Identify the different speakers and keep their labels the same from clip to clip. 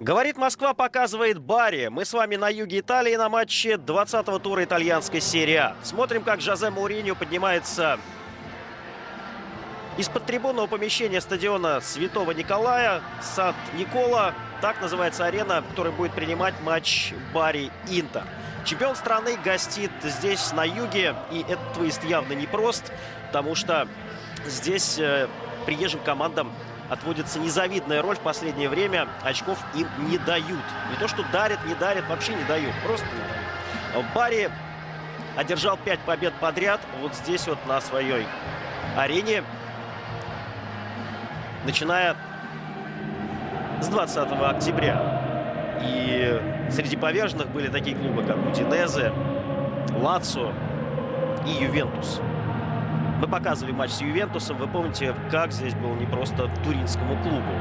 Speaker 1: Говорит Москва, показывает Бари. Мы с вами на юге Италии на матче 20-го тура итальянской серии А. Смотрим, как Жозе Мауриньо поднимается из-под трибунного помещения стадиона Святого Николая, Сант-Никола. Так называется арена, которая будет принимать матч Бари-Интер. Чемпион страны гостит здесь, на юге. И этот выезд явно непрост, потому что здесь приезжим командам отводится незавидная роль в последнее время. Очков им не дают. Не то, что дарят, не дарят, вообще не дают. Просто не дают. Бари одержал 5 побед подряд вот здесь вот на своей арене. Начиная с 20 октября. И среди поверженных были такие клубы, как Удинезе, Лацио и Ювентус. Мы показывали матч с Ювентусом. Вы помните, как здесь было непросто туринскому клубу.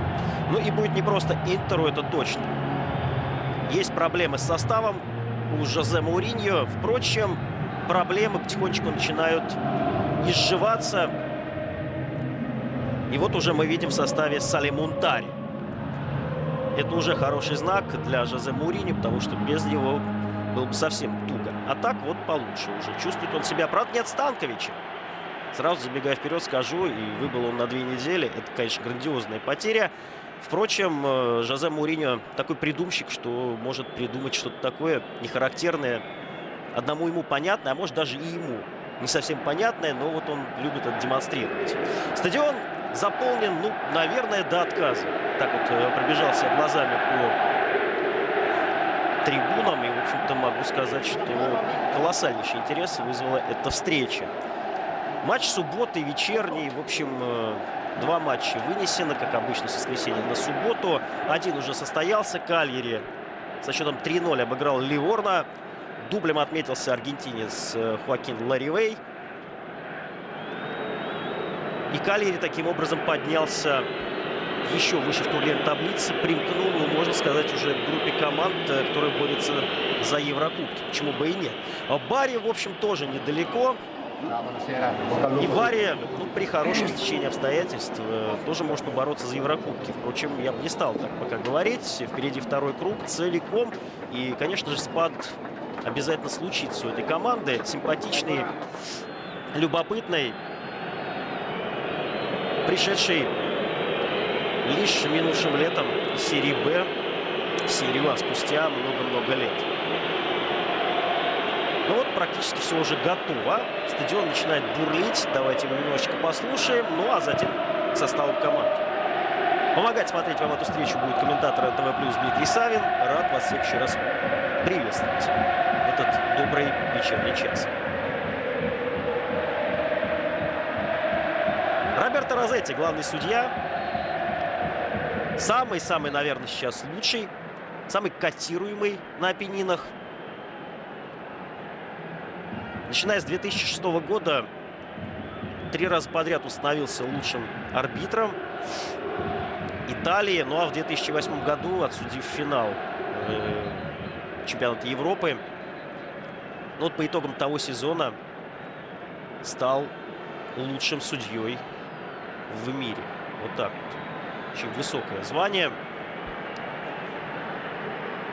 Speaker 1: Ну и будет непросто Интеру, это точно. Есть проблемы с составом у Жозе Мауриньо. Впрочем, проблемы потихонечку начинают изживаться. И вот уже мы видим в составе Сале Мунтари. Это уже хороший знак для Жозе Мауриньо, потому что без него было бы совсем туго. А так вот получше уже. Чувствует он себя. Правда, нет Станковича. Сразу забегая вперед, скажу, и выбыл он на 2 недели. Это, конечно, грандиозная потеря. Впрочем, Жозе Мауриньо такой придумщик, что может придумать что-то такое нехарактерное, одному ему понятное, а может даже и ему не совсем понятное, но вот он любит это демонстрировать. Стадион заполнен, ну, наверное, до отказа. Так вот пробежался глазами по трибунам, и, в общем-то, могу сказать, что колоссальнейший интерес вызвала эта встреча. Матч субботы, вечерний. В общем, 2 матча вынесено, как обычно, с воскресенья на субботу. Один уже состоялся. Кальяри со счетом 3-0 обыграл Ливорно. Дублем отметился аргентинец Хоакин Ларивей. И Кальяри таким образом поднялся еще выше в турнирной таблице. Примкнул, можно сказать, уже к группе команд, которые борются за Еврокубки. Почему бы и нет. Бари, в общем, тоже недалеко. И Бари, ну, при хорошем стечении обстоятельств тоже может побороться за Еврокубки. Впрочем, я бы не стал так пока говорить. Впереди второй круг целиком. И, конечно же, спад обязательно случится у этой команды. Симпатичный, любопытный, пришедший лишь минувшим летом из серии Б в серию А спустя много-много лет. Ну вот, практически все уже готово. Стадион начинает бурлить. Давайте его немножечко послушаем. Ну, а затем к составу команд. Помогать смотреть вам эту встречу будет комментатор НТВ+ Дмитрий Савин. Рад вас всех еще раз приветствовать в этот добрый вечерний час. Роберто Розетти, главный судья. Самый-самый, наверное, сейчас лучший. Самый котируемый на Апеннинах. Начиная с 2006 года 3 раза подряд установился лучшим арбитром Италии. Ну а в 2008 году, отсудив финал чемпионата Европы, ну, вот по итогам того сезона стал лучшим судьей в мире. Вот так вот. Очень высокое звание.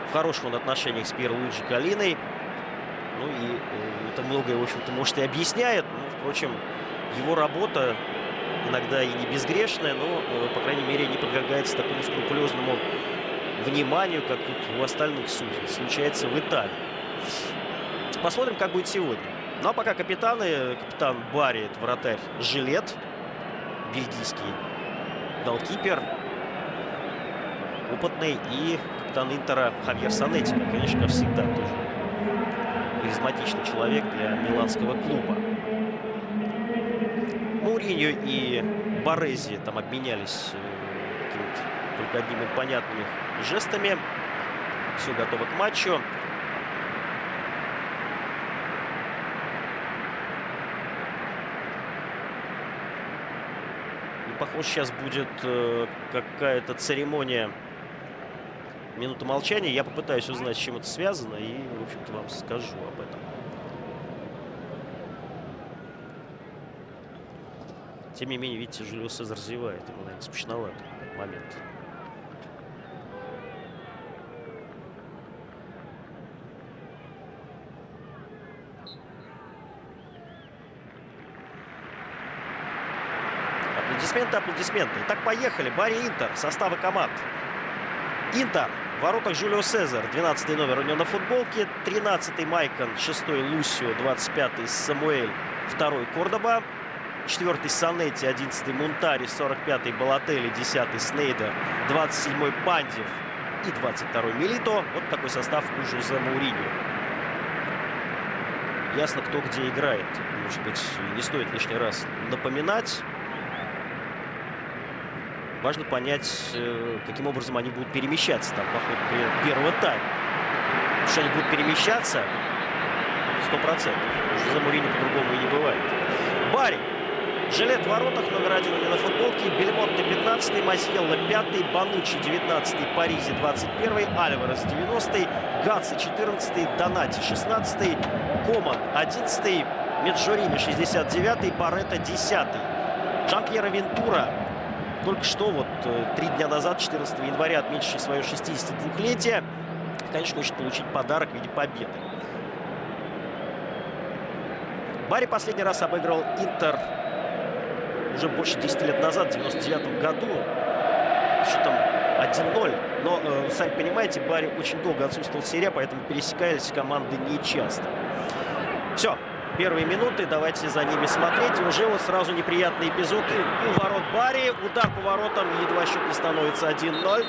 Speaker 1: В хороших он отношениях с Пьер Луиджи Коллиной. Ну и это многое, в общем-то, может и объясняет. Но, впрочем, его работа иногда и не безгрешная, но, по крайней мере, не подвергается такому скрупулезному вниманию, как вот у остальных судей. Случается в Италии. Посмотрим, как будет сегодня. Ну а пока капитаны. Капитан Бари, это вратарь Жилет, бельгийский голкипер, опытный. И капитан Интера Хавьер Санетти, конечно, как всегда, тоже харизматичный человек для миланского клуба. Мауриньо и Барези там обменялись только одними понятными жестами. Все готово к матчу. И, похоже, сейчас будет какая-то церемония, минута молчания. Я попытаюсь узнать, с чем это связано, и, в общем-то, вам скажу об этом. Тем не менее, видите, Жюлио Сезар зевает. Ему, наверное, скучновато в этот момент. Аплодисменты, аплодисменты. Итак, поехали. Бари, Интер. Составы команд. Интер. В воротах Жулио Сезар. 12-й номер у него на футболке. 13-й Майкон. 6-й Лусио. 25-й Самуэль. 2-й Кордоба. 4-й Санетти. 11-й Мунтари. 45-й Балотелли. 10-й Снейдер. 27-й Пандев. И 22-й Милито. Вот такой состав у Жозе Мауриньо. Ясно, кто где играет. Может быть, не стоит лишний раз напоминать. Важно понять, каким образом они будут перемещаться там по ходу первого тайма. Потому что они будут перемещаться 100%. Уже за Мауриньо по-другому и не бывает. Бари. Жилет в воротах, номер 1 у него на футболке. Бельмонте 15-й, Мазьелло 5-й, Бануччи 19-й, Паризи 21-й, Альварес 90-й, Гаци 14-й, Донати 16-й, Коман 11-й, Меджорини 69-й, Барретто 10-й. Жан-Пьеро Вентура только что, вот 3 дня назад, 14 января, отметивший свое 62-летие, конечно, хочет получить подарок в виде победы. Бари последний раз обыграл Интер уже больше 10 лет назад, в 99 году. Что там, 1-0. Но, сами понимаете, Бари очень долго отсутствовал в серии, поэтому пересекались команды нечасто. Все, первые минуты, давайте за ними смотреть. И уже вот сразу неприятные эпизоды у ворот Бари. Удар по воротам, едва счет не становится 1-0.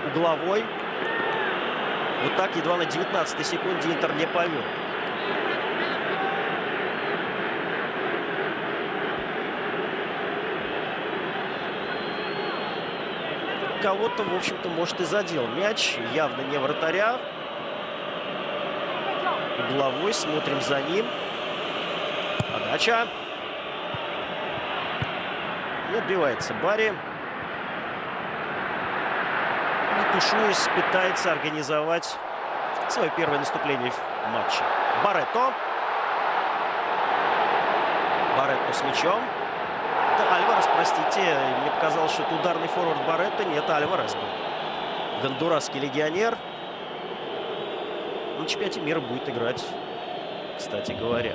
Speaker 1: Угловой. Вот так, едва на 19-й секунде Интер не повел. Кого-то, в общем-то, может, и задел мяч. Явно не вратаря. Угловой. Смотрим за ним. Подача. И отбивается Бари. Не тушуясь, пытается организовать свое первое наступление в матче. Барретто. Барретто с мячом. Это Альварес, простите. Мне показалось, что это ударный форвард Барретто. Нет, Альварес был. Гондурасский легионер. На чемпионате мира будет играть, кстати говоря.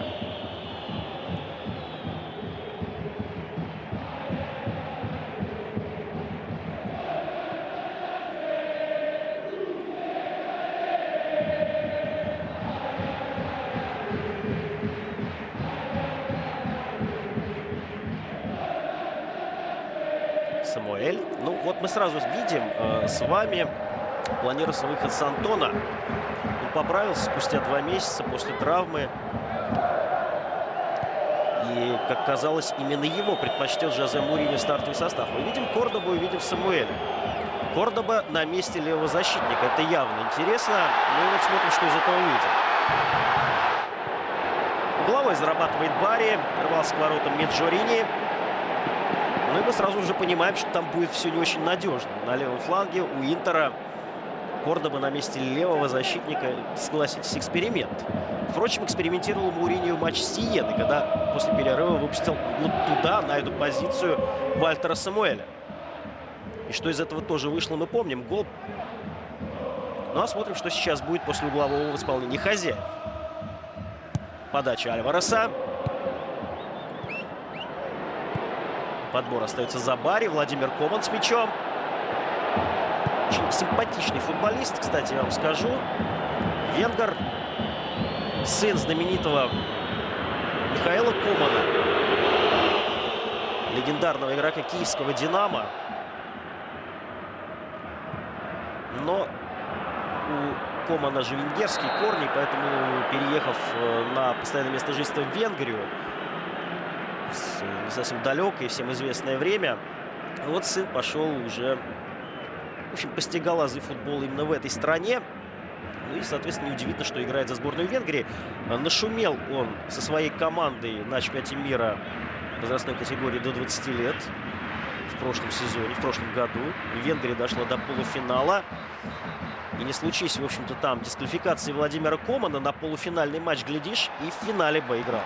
Speaker 1: Самуэль. Ну, вот мы сразу видим с вами планировался выход с Антона. Он поправился спустя 2 месяца после травмы. И, как казалось, именно его предпочтет Жозе Мауриньо стартовый состав. Мы видим Кордобу и видим Самуэля. Кордоба на месте левого защитника. Это явно интересно. Ну и вот смотрим, что из этого выйдет. Угловой зарабатывает Бари. Рвался к воротам Меджорини. Ну и мы сразу уже понимаем, что там будет все не очень надежно. На левом фланге у Интера Кордоба на месте левого защитника, согласитесь, эксперимент. Впрочем, экспериментировал Мауриньо в матче с Сиеной, когда после перерыва выпустил вот туда, на эту позицию, Вальтера Самуэля. И что из этого тоже вышло, мы помним. Гол. Ну а смотрим, что сейчас будет после углового в исполнении хозяев. Подача Альвареса. Подбор остается за Бари. Владимир Коман с мячом. Очень симпатичный футболист, кстати, я вам скажу. Венгер. Сын знаменитого Михаила Комана. Легендарного игрока киевского «Динамо». Но у Комана же венгерские корни, поэтому, переехав на постоянное место жительства в Венгрию, не совсем далекое и всем известное время, вот сын пошел уже, в общем, постигал азы футбола именно в этой стране. Ну и, соответственно, неудивительно, что играет за сборную Венгрии. Нашумел он со своей командой на чемпионате мира возрастной категории до 20 лет в прошлом сезоне, в прошлом году. Венгрия дошла до полуфинала. И не случись, в общем-то, там дисквалификации Владимира Комана, на полуфинальный матч, глядишь, и в финале бы играл.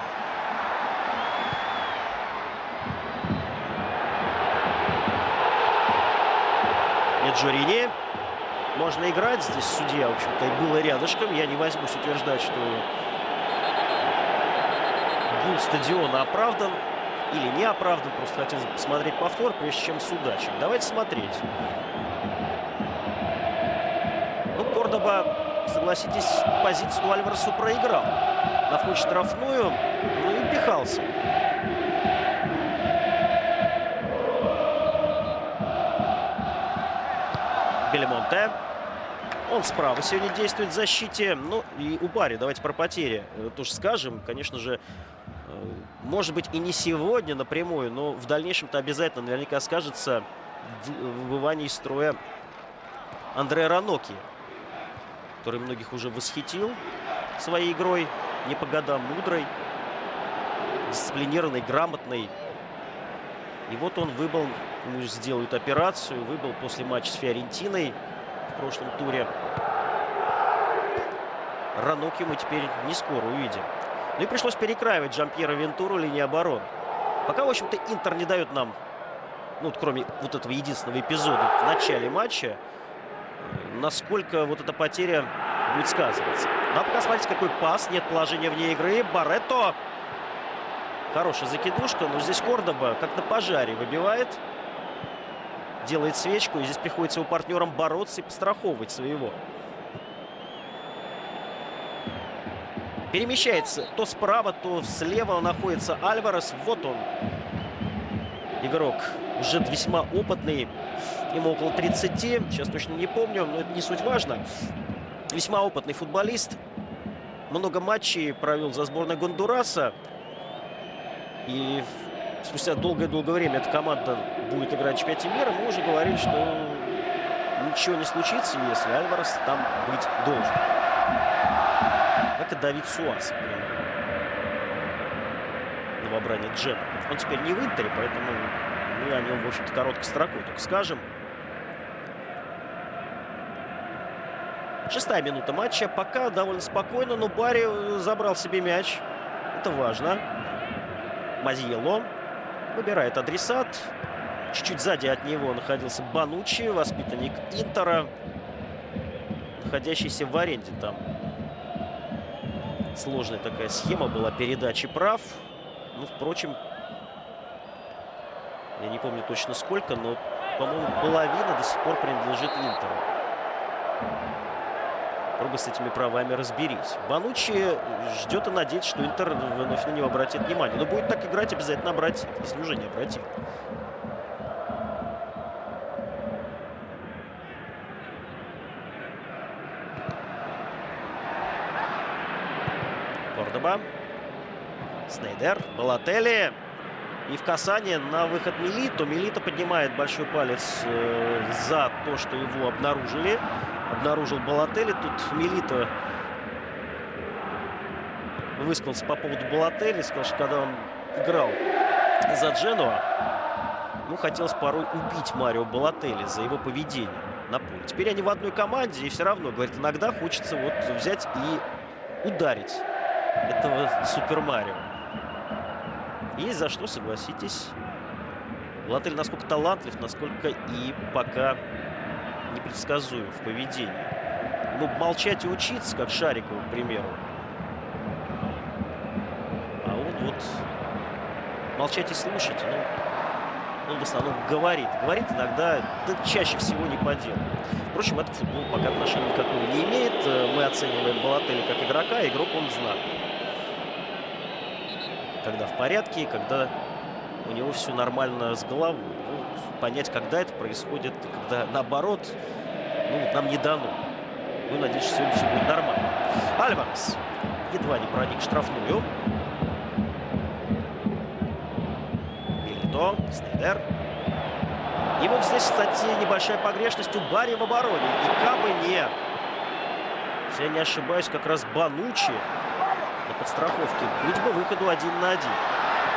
Speaker 1: Меджорини. Можно играть. Здесь судья, в общем-то, и было рядышком. Я не возьмусь утверждать, что гул стадиона оправдан. или не оправдан. Просто хотелось бы посмотреть повтор, прежде чем судачить. Давайте смотреть. Ну, Кордоба, согласитесь, позицию Альваресу проиграл. На вход штрафную, ну и пихался. Бельмонте. Он справа сегодня действует в защите. Ну и у Барри, давайте про потери тоже скажем. Конечно же, может быть и не сегодня напрямую, но в дальнейшем-то обязательно наверняка скажется в выбывании из строя Андреа Раноки, который многих уже восхитил своей игрой. Не по годам мудрой, дисциплинированной, грамотной. И вот он выбыл, ему сделают операцию, выбыл после матча с Фиорентиной в прошлом туре. Раноки мы теперь не скоро увидим. Ну и пришлось перекраивать Джампьера Вентуру линии обороны. Пока, в общем-то, Интер не дает нам, ну, вот, кроме вот этого единственного эпизода в начале матча, насколько вот эта потеря будет сказываться. Ну, а пока смотрите, какой пас. Нет положения вне игры. Барретто. Хорошая закидушка, но здесь Кордоба как на пожаре выбивает. Делает свечку, и здесь приходится его партнерам бороться и подстраховывать своего. Перемещается то справа, то слева находится Альварес. Вот он. Игрок уже весьма опытный. Ему около 30. Сейчас точно не помню, но это не суть важно. Весьма опытный футболист. Много матчей провел за сборной Гондураса. И спустя долгое-долгое время эта команда будет играть в чемпионате мира. Мы уже говорили, что ничего не случится, если Альварес там быть должен. Как и Давид Суас. Новобранец Джем. Он теперь не в Интере, поэтому мы о нем, в общем-то, короткой строкой только скажем. 6-я минута матча. Пока довольно спокойно, но Барри забрал себе мяч. Это важно. Мазиелло выбирает адресат. Чуть-чуть сзади от него находился Бануччи, воспитанник Интера, находящийся в аренде там. Сложная такая схема была передачи прав. Ну, впрочем, я не помню точно сколько, но, по-моему, половина до сих пор принадлежит Интеру. Попробуй с этими правами разберись. Бануччи ждет и надеется, что Интер вновь на него обратит внимание. Но будет так играть, обязательно обратит, если уже не обратил. Кордоба. Снейдер. Балотелли. И в касание на выход Милито. Милито поднимает большой палец за то, что его обнаружили. Обнаружил Балотелли. Тут Милито высказался по поводу Балотелли. Сказал, что когда он играл за Дженуа, ну, хотелось порой убить Марио Балотелли за его поведение на поле. Теперь они в одной команде, и все равно, говорит, иногда хочется вот взять и ударить этого Супер Марио. Есть за что, согласитесь. Балотелли насколько талантлив, насколько и пока непредсказуем в поведении. Ну, молчать и учиться, как Шарикову, к примеру. А он вот молчать и слушать, ну, он в основном говорит. Говорит иногда, да чаще всего не по делу. Впрочем, этот футбол пока отношения никакого не имеет. Мы оцениваем Балотелли как игрока, а игрок он знает. Когда в порядке, когда у него все нормально с головой. Ну, понять, когда это происходит, когда наоборот, ну, вот нам не дано. Мы надеемся, что сегодня все будет нормально. Альварес едва не проник в штрафную. Милито, Снейдер. И вот здесь, кстати, небольшая погрешность у Барри в обороне. И кабы не, если я не ошибаюсь, как раз Бануччи на подстраховке. Быть бы выходу 1 на 1.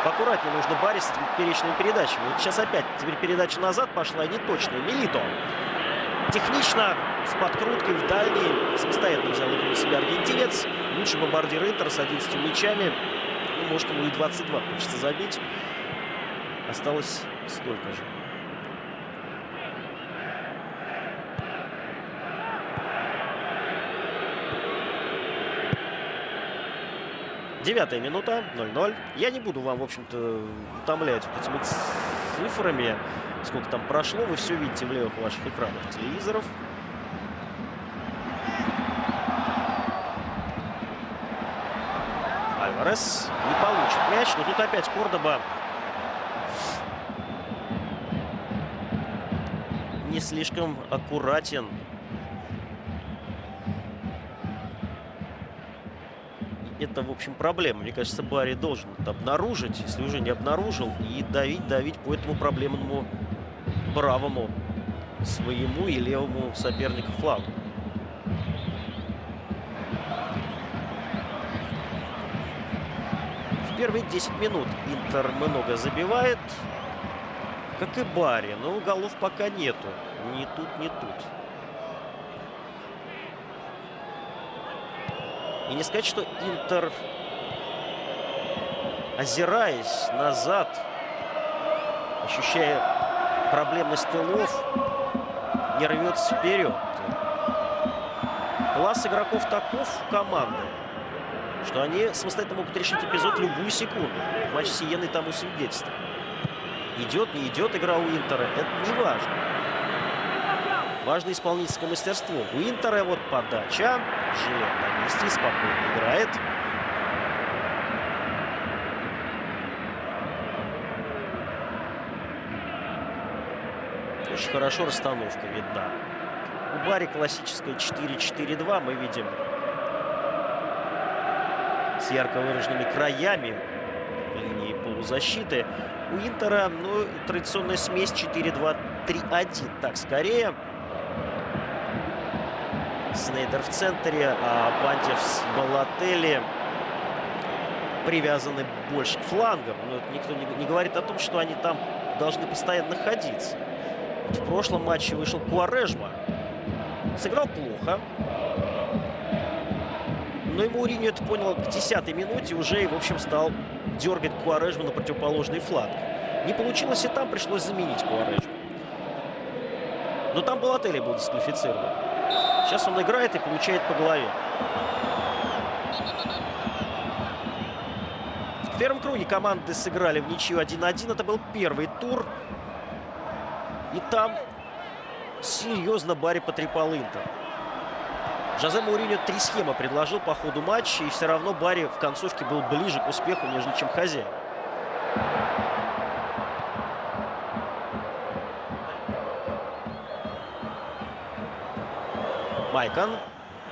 Speaker 1: Поаккуратнее нужно Барри с этими перечными передачами. Вот сейчас опять теперь передача назад пошла, неточная. Милито. Технично, с подкруткой в дальний. Самостоятельно взял игру на себя аргентинец. Лучший бомбардир Интера с 11 мячами. Ну, может, ему и 22 хочется забить. Осталось столько же. 9-я минута, 0-0. Я не буду вам, в общем-то, утомлять вот этими цифрами. Сколько там прошло, вы все видите в левых ваших экранах телевизоров. Альварес не получит мяч, но тут опять Кордоба не слишком аккуратен. Это, в общем, проблема. Мне кажется, Барри должен это обнаружить, если уже не обнаружил, и давить по этому проблемному правому своему и левому сопернику флангу. В первые 10 минут Интер много забивает, как и Барри, но голов пока нету. Ни тут, ни тут. И не сказать, что Интер, озираясь назад, ощущая проблемность тылов, не рвется вперед. Класс игроков таков команды, что они самостоятельно могут решить эпизод любую секунду. Матч с Сиеной тому свидетельство. Идет, не идет игра у Интера, это не важно. Важно исполнительское мастерство. У Интера вот подача. Жилет на месте, спокойно играет. Очень хорошо расстановка видна. У Барри классическая 4-4-2. Мы видим с ярко выраженными краями линии полузащиты. У Интера, ну, традиционная смесь 4-2-3-1. Так, скорее. Снейдер в центре, а Пандев с Балотелли привязаны больше к флангам. Но никто не говорит о том, что они там должны постоянно находиться. Вот в прошлом матче вышел Куарежма. Сыграл плохо. Но и Мауриньо это понял к 10-й минуте. Уже и, в общем, стал дергать Куарежму на противоположный фланг. Не получилось и там, пришлось заменить Куарежму. Но там Балотелли был дисквалифицирован. Сейчас он играет и получает по голове. В первом круге команды сыграли в ничью 1-1. Это был первый тур. И там серьезно Барри потрепал Интер. Жозе Мауриньо 3 схемы предложил по ходу матча. И все равно Барри в концовке был ближе к успеху, нежели чем хозяин. Майкон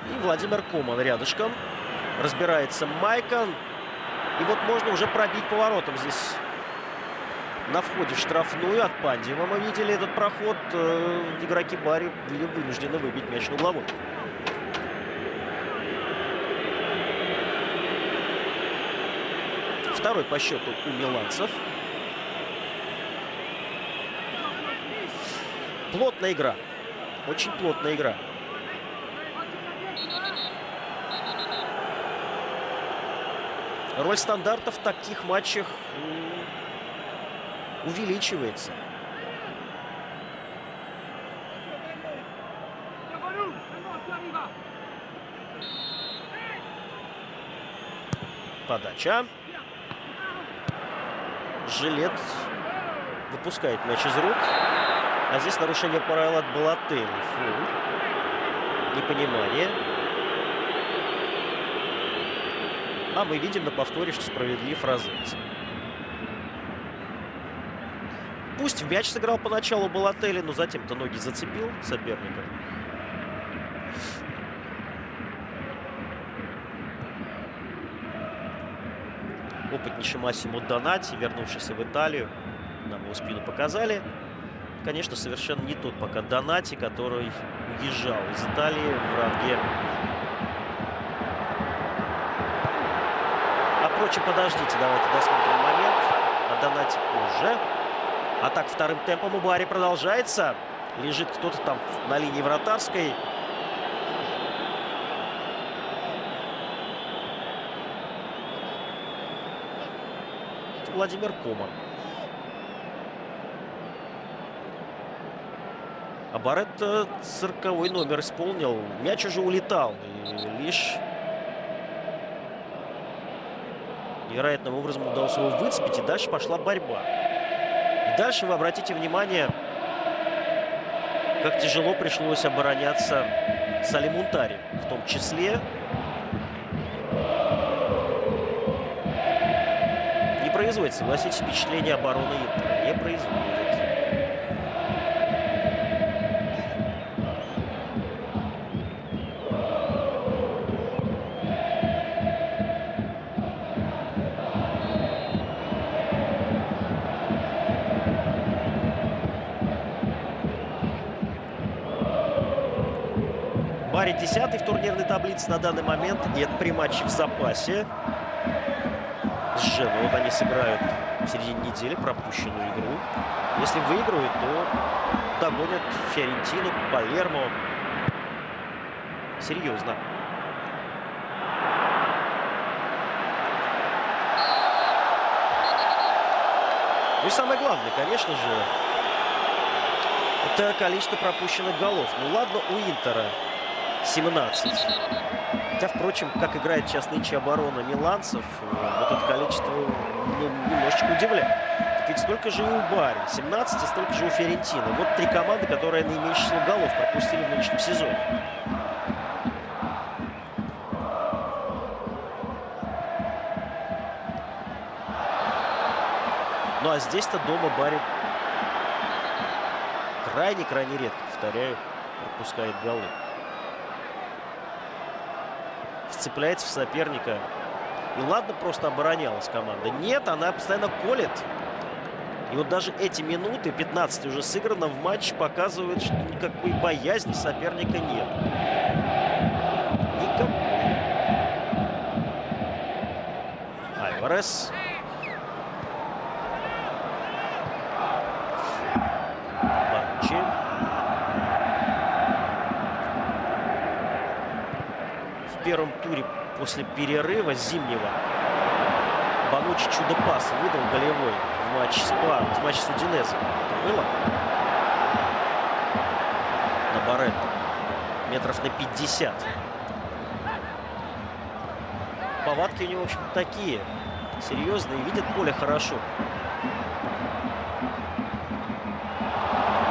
Speaker 1: и Владимир Коман рядышком. Разбирается Майкон. И вот можно уже пробить поворотом здесь. На входе в штрафную от Пандева мы видели этот проход. Игроки Барри были вынуждены выбить мяч на угловой. Второй по счету у миланцев. Плотная игра. Очень плотная игра. Роль стандартов в таких матчах увеличивается. Подача. Жилет выпускает мяч из рук. А здесь нарушение правил от Балотелли. Фу. Непонимание. А мы видим на повторе, что справедлив Розетти. Пусть в мяч сыграл поначалу Балотелли, но затем-то ноги зацепил соперника. Опытнейший Массимо Донати, вернувшийся в Италию. Нам его спину показали. Конечно, совершенно не тот пока Донати, который уезжал из Италии в ранге. Впрочем, подождите, давайте досмотрим момент. А Донати позже. А так вторым темпом у Барри продолжается. Лежит кто-то там на линии вратарской. Владимир Коман. А Барретта 40-й номер исполнил. Мяч уже улетал. И лишь Невероятным образом удалось его выцепить, и дальше пошла борьба. И дальше вы обратите внимание, как тяжело пришлось обороняться Сали Мунтари, в том числе. Не производит, согласитесь, впечатление обороны Интера. Не производит. Бари 10-й в турнирной таблице на данный момент. И это при матче в запасе с Женой. Вот они сыграют в середине недели пропущенную игру. Если выиграют, то догонят Фиорентину, Палермо. Серьезно. Ну и самое главное, конечно же, это количество пропущенных голов. Ну ладно, у Интера 17. Хотя, впрочем, как играет сейчас нынче оборона миланцев, вот это количество немножечко удивляет. Так ведь столько же и у Бари, 17, и столько же у Фиорентины. Вот три команды, которые наименьшее число голов пропустили в нынешнем сезоне. Ну а здесь-то дома Бари крайне редко, повторяю, пропускает голы. Вцепляется в соперника. И ладно, просто оборонялась команда. Нет, она постоянно колет. И вот даже эти минуты, 15 уже сыграно в матче, показывают, что никакой боязни соперника нет. Никакой. Альварес. Банучи. В первом туре после перерыва зимнего Банучи чудо-пас выдал голевой в матче с Пармой, в матче с Удинезе. Это было? На Барретто. Метров на 50. Повадки у него, в общем, такие. Серьезные. Видят поле хорошо.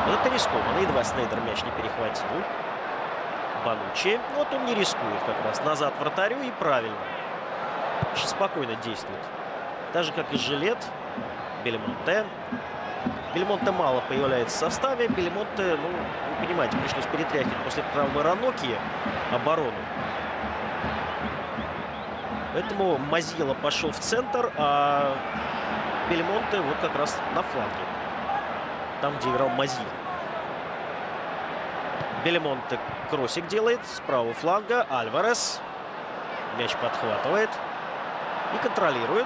Speaker 1: Но это рискованно. Едва Снейдер мяч не перехватил. Банучи. Вот он не рискует как раз. Назад вратарю, и правильно. Очень спокойно действует. Так же, как и Жилет. Бельмонте. Бельмонте мало появляется в составе. Бельмонте, ну, вы понимаете, пришлось перетряхивать после травмы Раноки оборону. Поэтому Мазила пошел в центр, а Бельмонте вот как раз на фланге. Там, где играл Мазила. Бельмонте кроссик делает с правого фланга. Альварес. Мяч подхватывает и контролирует.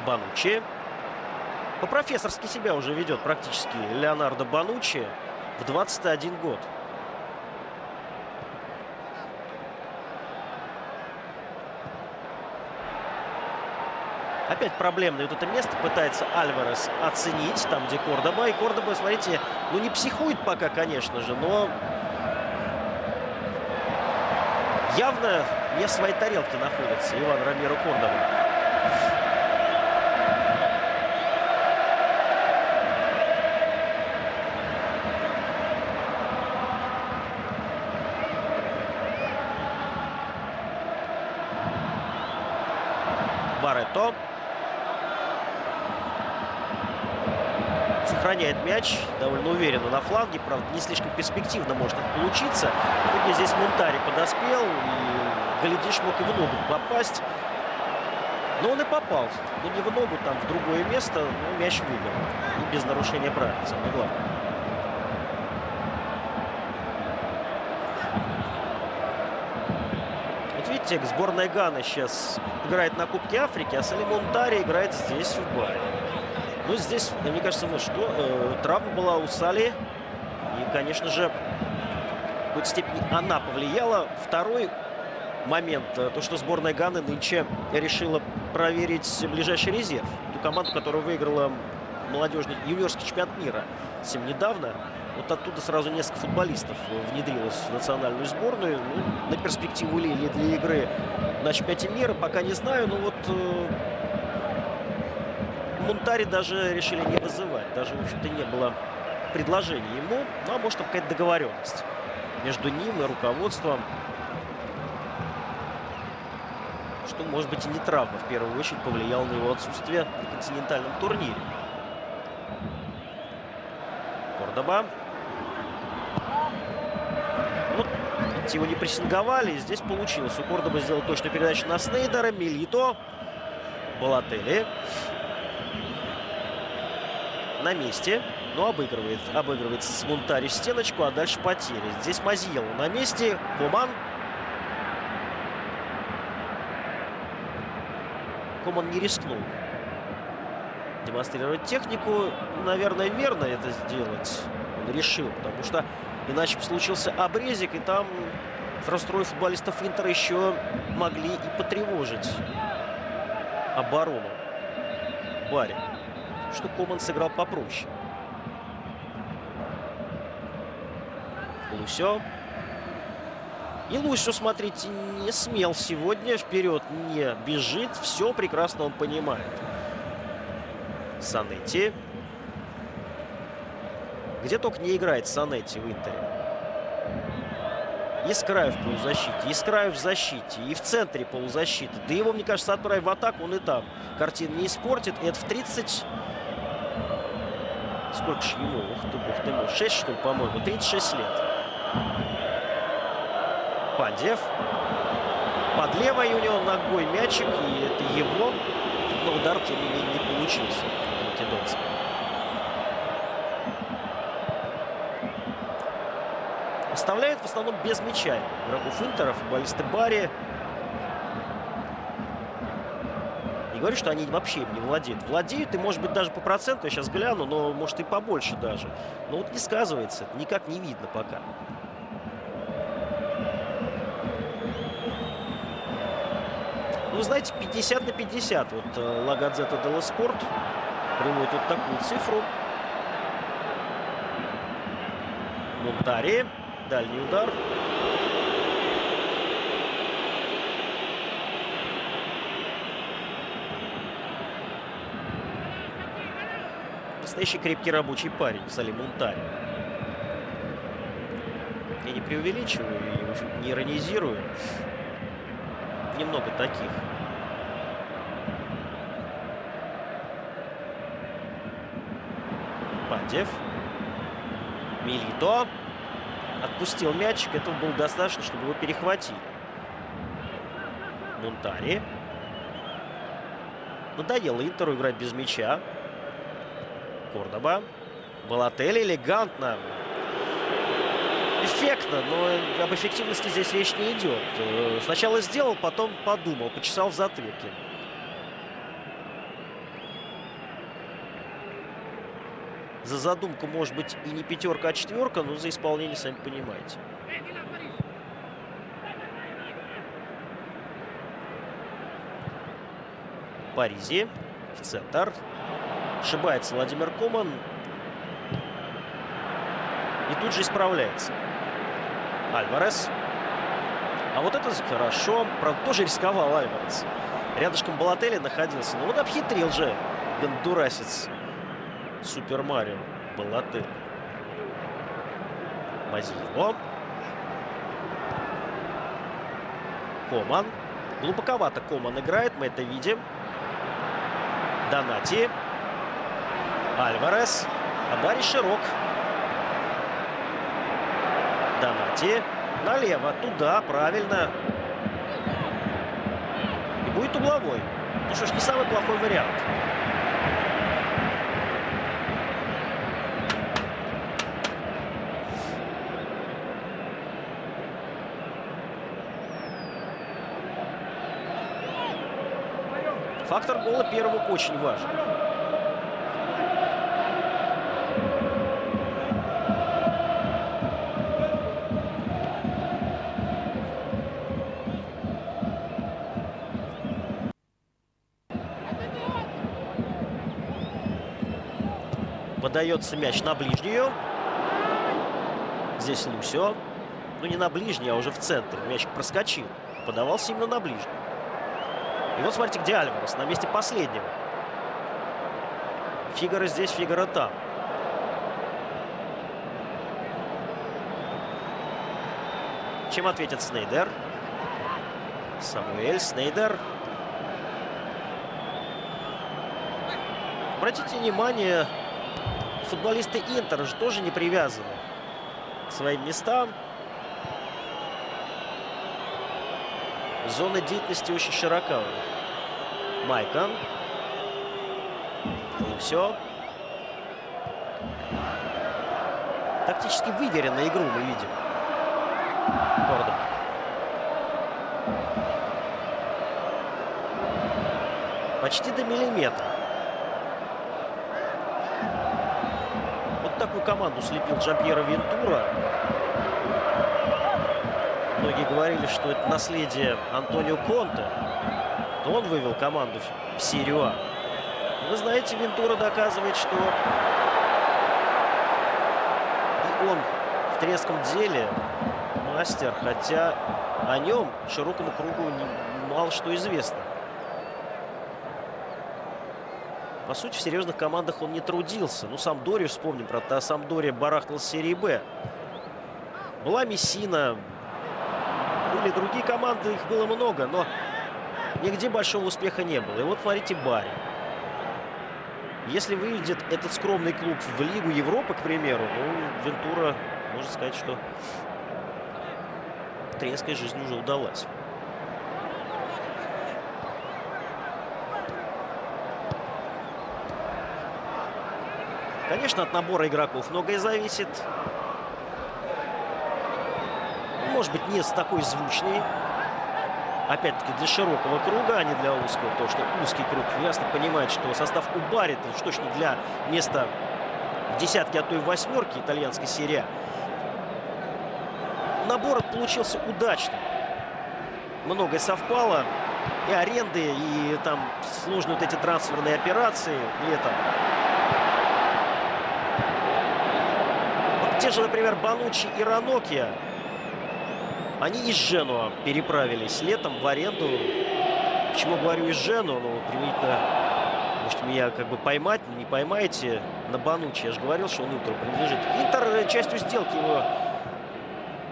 Speaker 1: Банучи. По-профессорски себя уже ведет практически Леонардо Банучи в 21 год. Опять проблемное вот это место пытается Альварес оценить, там, где Кордоба. И Кордоба, смотрите, ну не психует пока, конечно же, но явно не в своей тарелке находится Иван Ромеро Кордоба. Барретто. Сохраняет мяч довольно уверенно на фланге. Правда, не слишком перспективно может это получиться. И здесь Мунтари подоспел. И, глядишь, мог и в ногу попасть. Но он и попал. Но не в ногу, там в другое место. Но мяч выбил. И без нарушения правил, самое главное. Вот видите, сборная Ганы сейчас играет на Кубке Африки, а Сали Мунтари играет здесь, в Бари. Ну, здесь, мне кажется, вот что, травма была у Сали. И, конечно же, в какой-то степени она повлияла. Второй момент, то, что сборная Ганы нынче решила проверить ближайший резерв. Ту команду, которая выиграла молодежный юниорский чемпионат мира совсем недавно. Вот оттуда сразу несколько футболистов внедрилось в национальную сборную. Ну, на перспективу ли для игры на чемпионате мира пока не знаю. Но вот Мунтари даже решили не вызывать. Даже, в общем-то, не было предложений ему. Ну, а может, там какая-то договоренность между ним и руководством. Что, может быть, и не травма в первую очередь повлияла на его отсутствие на континентальном турнире. Кордоба. Вот, видите, его не прессинговали. Здесь получилось. У Кордоба сделал точную передачу на Снейдера. Милито. Балотелли. На месте. Но обыгрывается с Мунтари стеночку, а дальше потери. Здесь Мазиело на месте. Коман. Коман не рискнул демонстрировать технику. Наверное, верно это сделать. Он решил, потому что иначе бы случился обрезик, и там расстроив футболистов Интера еще могли и потревожить оборону Бари. Что Коман сыграл попроще. Лусё. И Лусё, смотрите, не смел сегодня, вперед не бежит. Все прекрасно он понимает. Санетти. Где только не играет Санетти в Интере. Искраев в полузащите, Искраев в защите, и в центре полузащиты. Да его, мне кажется, отправив в атаку, он и там картину не испортит. Это в 30... Сколько же ему? Ух ты, бог ты мой. 6, что ли, по-моему? 36 лет. Пандев. Под левой у него ногой мячик, и это его. Но удар, тем не менее, не получился у македонца. Оставляют в основном без мяча игроков Интера, футболисты Бари. Не говорю, что они вообще им не владеют. Владеют, и, может быть, даже по проценту, я сейчас гляну, но, может, и побольше даже. Но вот не сказывается, никак не видно пока. Ну, знаете, 50 на 50. Вот La Gazzetta dello Sport приводит вот такую цифру. Мунтари. Дальний удар. Настоящий крепкий рабочий парень, Салим Мунтари. Я не преувеличиваю и, в общем, не иронизирую. Немного таких. Пандев. Милито. Отпустил мячик. Этого было достаточно, чтобы его перехватили. Мунтари. Надоело Интеру играть без мяча. Кордоба. Балотелли элегантно. Эффектно, но об эффективности здесь речь не идет. Сначала сделал, потом подумал, почесал в затылке. За задумку, может быть, и не пятерка, а четверка, но за исполнение, сами понимаете. Паризи в центр. Ошибается Владимир Коман. И тут же исправляется. Альварес. А вот это хорошо. Правда, тоже рисковал Альварес. Рядышком Балотелли находился. Но вот обхитрил же гондурасец Супер Марио Балотелли. Мазиело. Коман. Глубоковато Коман играет. Мы это видим. Донати. Альварес. А Бари широк. Донати. Налево. Туда. Правильно. И будет угловой. Ну что ж, не самый плохой вариант. Фактор гола первого очень важен. Подается мяч на ближнюю. Здесь Лусио. Ну, не на ближний, а уже в центр. Мячик проскочил. Подавался именно на ближний. И вот смотрите, где Альварес. На месте последнего. Фигаро здесь, Фигаро там. Чем ответит Снейдер? Самуэль, Снейдер. Обратите внимание, футболисты Интера же тоже не привязаны к своим местам. Зона деятельности очень широка у них. Майкон. Все. Тактически выверенную игру мы видим. Кордон. Почти до миллиметра. Вот такую команду слепил Джампьеро Вентура. Многие говорили, что это наследие Антонио Конте. Но он вывел команду в серию А. Вы знаете, Вентура доказывает, что и он в тренерском деле мастер, хотя о нем широкому кругу мало что известно. По сути, в серьезных командах он не трудился. Ну, Сампдорию вспомним, правда, Сампдория барахтал с серии Б. Была Мессина, были другие команды, их было много, но нигде большого успеха не было. И вот, смотрите, Бари. Если выведет этот скромный клуб в Лигу Европы, к примеру, ну, Вентура, можно сказать, что тренерская жизнь уже удалась. Конечно, от набора игроков многое зависит. Может быть, не с такой звучной. Опять-таки для широкого круга, а не для узкого. Потому что узкий круг ясно понимает, что состав у Бари это уж точно для места в десятке, а то и в восьмерке итальянской серии А. Набор получился удачным. Многое совпало. И аренды, и там сложные вот эти трансферные операции летом. Вот те же, например, Бануччи и Ранокья. Они из Женуа переправились летом в аренду. Почему говорю из Женуа? Ну, применительно, может, меня как бы поймать, но не поймаете. На Бануччи, я же говорил, что он Интеру принадлежит. Интер частью сделки его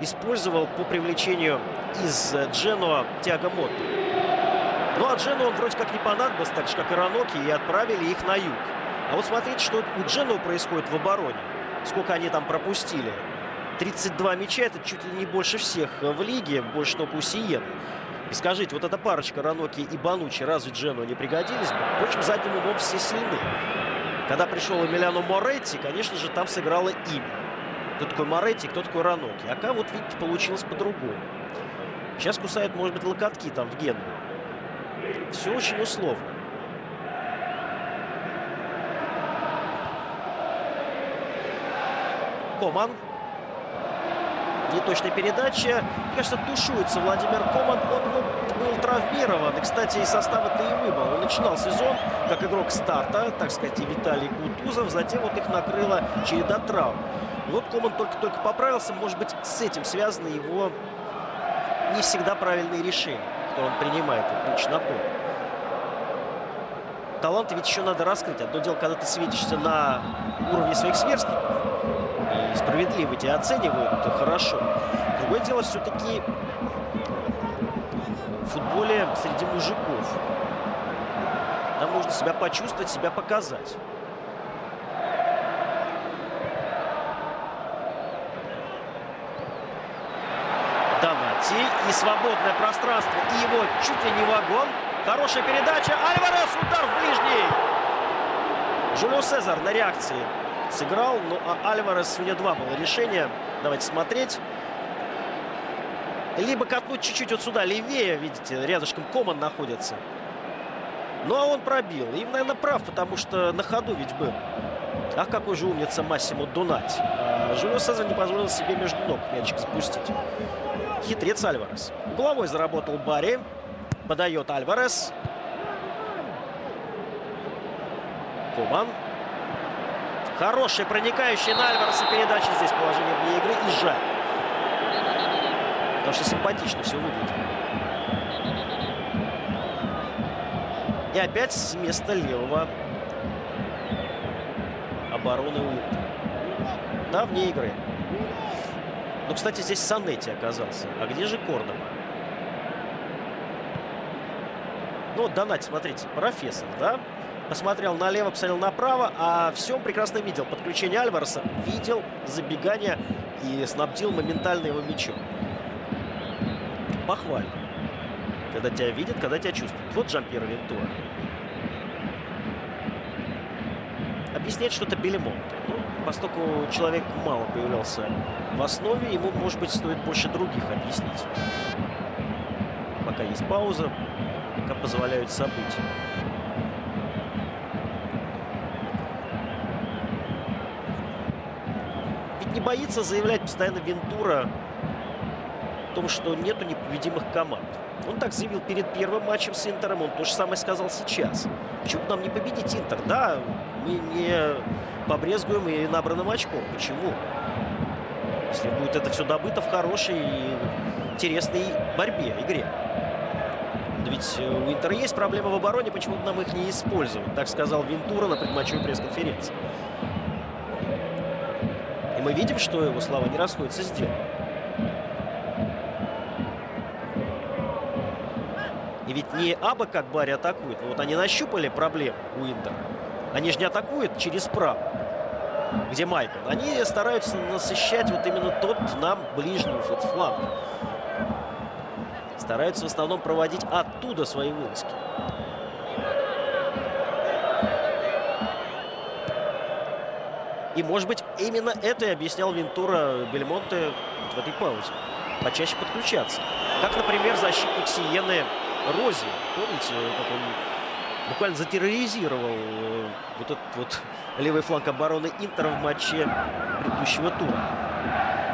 Speaker 1: использовал по привлечению из Дженуа Тиаго Мотто. Ну, а Дженуа он вроде как не понадобился, так же, как и Ранокья, и отправили их на юг. А вот смотрите, что у Дженуа происходит в обороне. Сколько они там пропустили. 32 мяча, это чуть ли не больше всех в лиге, больше только у Сиены. И скажите, вот эта парочка Ранокья и Бануччи разве Дженуа не пригодились бы? Впрочем, задним умом все сильны. Когда пришел Эмилиано Моретти, конечно же, там сыграло имя. Кто такой Моретти, кто такой Ранокья. А вот, видите, получилось по-другому. Сейчас кусают, может быть, локотки там в Генуе. Все очень условно. Коман. Неточная передача. Мне кажется, тушуется Владимир Коман. Он был травмирован. И, кстати, из состава-то и выбыл. Он начинал сезон как игрок старта, так сказать, и Виталий Кутузов. Затем вот их накрыла череда травм. И вот Коман только поправился. Может быть, с этим связаны его не всегда правильные решения, которые он принимает на поле. Таланты ведь еще надо раскрыть. Одно дело, когда ты светишься на уровне своих сверстников. И справедливо тебя оценивают, это хорошо. Другое дело, все-таки в футболе среди мужиков. Нам нужно себя почувствовать, себя показать. Донати. И свободное пространство. И его чуть ли не вагон. Хорошая передача. Альварес. Удар в ближний. Жюлио Сезар на реакции сыграл. Ну, а Альварес, у него два было решения. Давайте смотреть. Либо катнуть чуть-чуть вот сюда, левее. Видите, рядышком Коман находится. Ну, а он пробил. И, наверное, прав, потому что на ходу ведь был. Ах, какой же умница Массимо Донати. Жюлио Сезар не позволил себе между ног мячик запустить. Хитрец Альварес. Головой заработал Барри. Подает Альварес. Коман. Хорошая, проникающая на Альвареса передача. Здесь положение вне игры. И жаль. Потому что симпатично все выглядит. И опять с места левого обороны у Интера. Да, вне игры. Ну, кстати, здесь Санетти оказался. А где же Кордоба? Ну, вот Донати, смотрите, профессор, да? Посмотрел налево, посмотрел направо, а все он прекрасно видел. Подключение Альвареса, видел забегание и снабдил моментально его мячом. Похвально. Когда тебя видят, когда тебя чувствуют. Вот Джампьеро Вентура. Объясняет что-то Бельмонте. Ну, поскольку человек мало появлялся в основе, ему, может быть, стоит больше других объяснить. Пока есть пауза, пока позволяют события. Ведь не боится заявлять постоянно Вентура о том, что нету непобедимых команд. Он так заявил перед первым матчем с Интером, он то же самое сказал сейчас. Почему бы нам не победить Интер? Да, мы не побрезгуем и набранным очком. Почему? Если будет это все добыто в хорошей и интересной борьбе, игре. Но ведь у Интера есть проблемы в обороне, почему бы нам их не использовать? Так сказал Вентура на предматчевой пресс-конференции. И мы видим, что его слова не расходятся с делом. И ведь не абы как Барри атакует. Но вот они нащупали проблему у Интера. Они же не атакуют через право, где Майкл. Они стараются насыщать вот именно тот нам ближний фланг. Стараются в основном проводить оттуда свои вылазки. И, может быть, именно это и объяснял Вентура Бельмонте в этой паузе. Почаще подключаться. Как, например, защитник Сиены Рози. Помните, как он буквально затерроризировал вот этот вот левый фланг обороны Интера в матче предыдущего тура.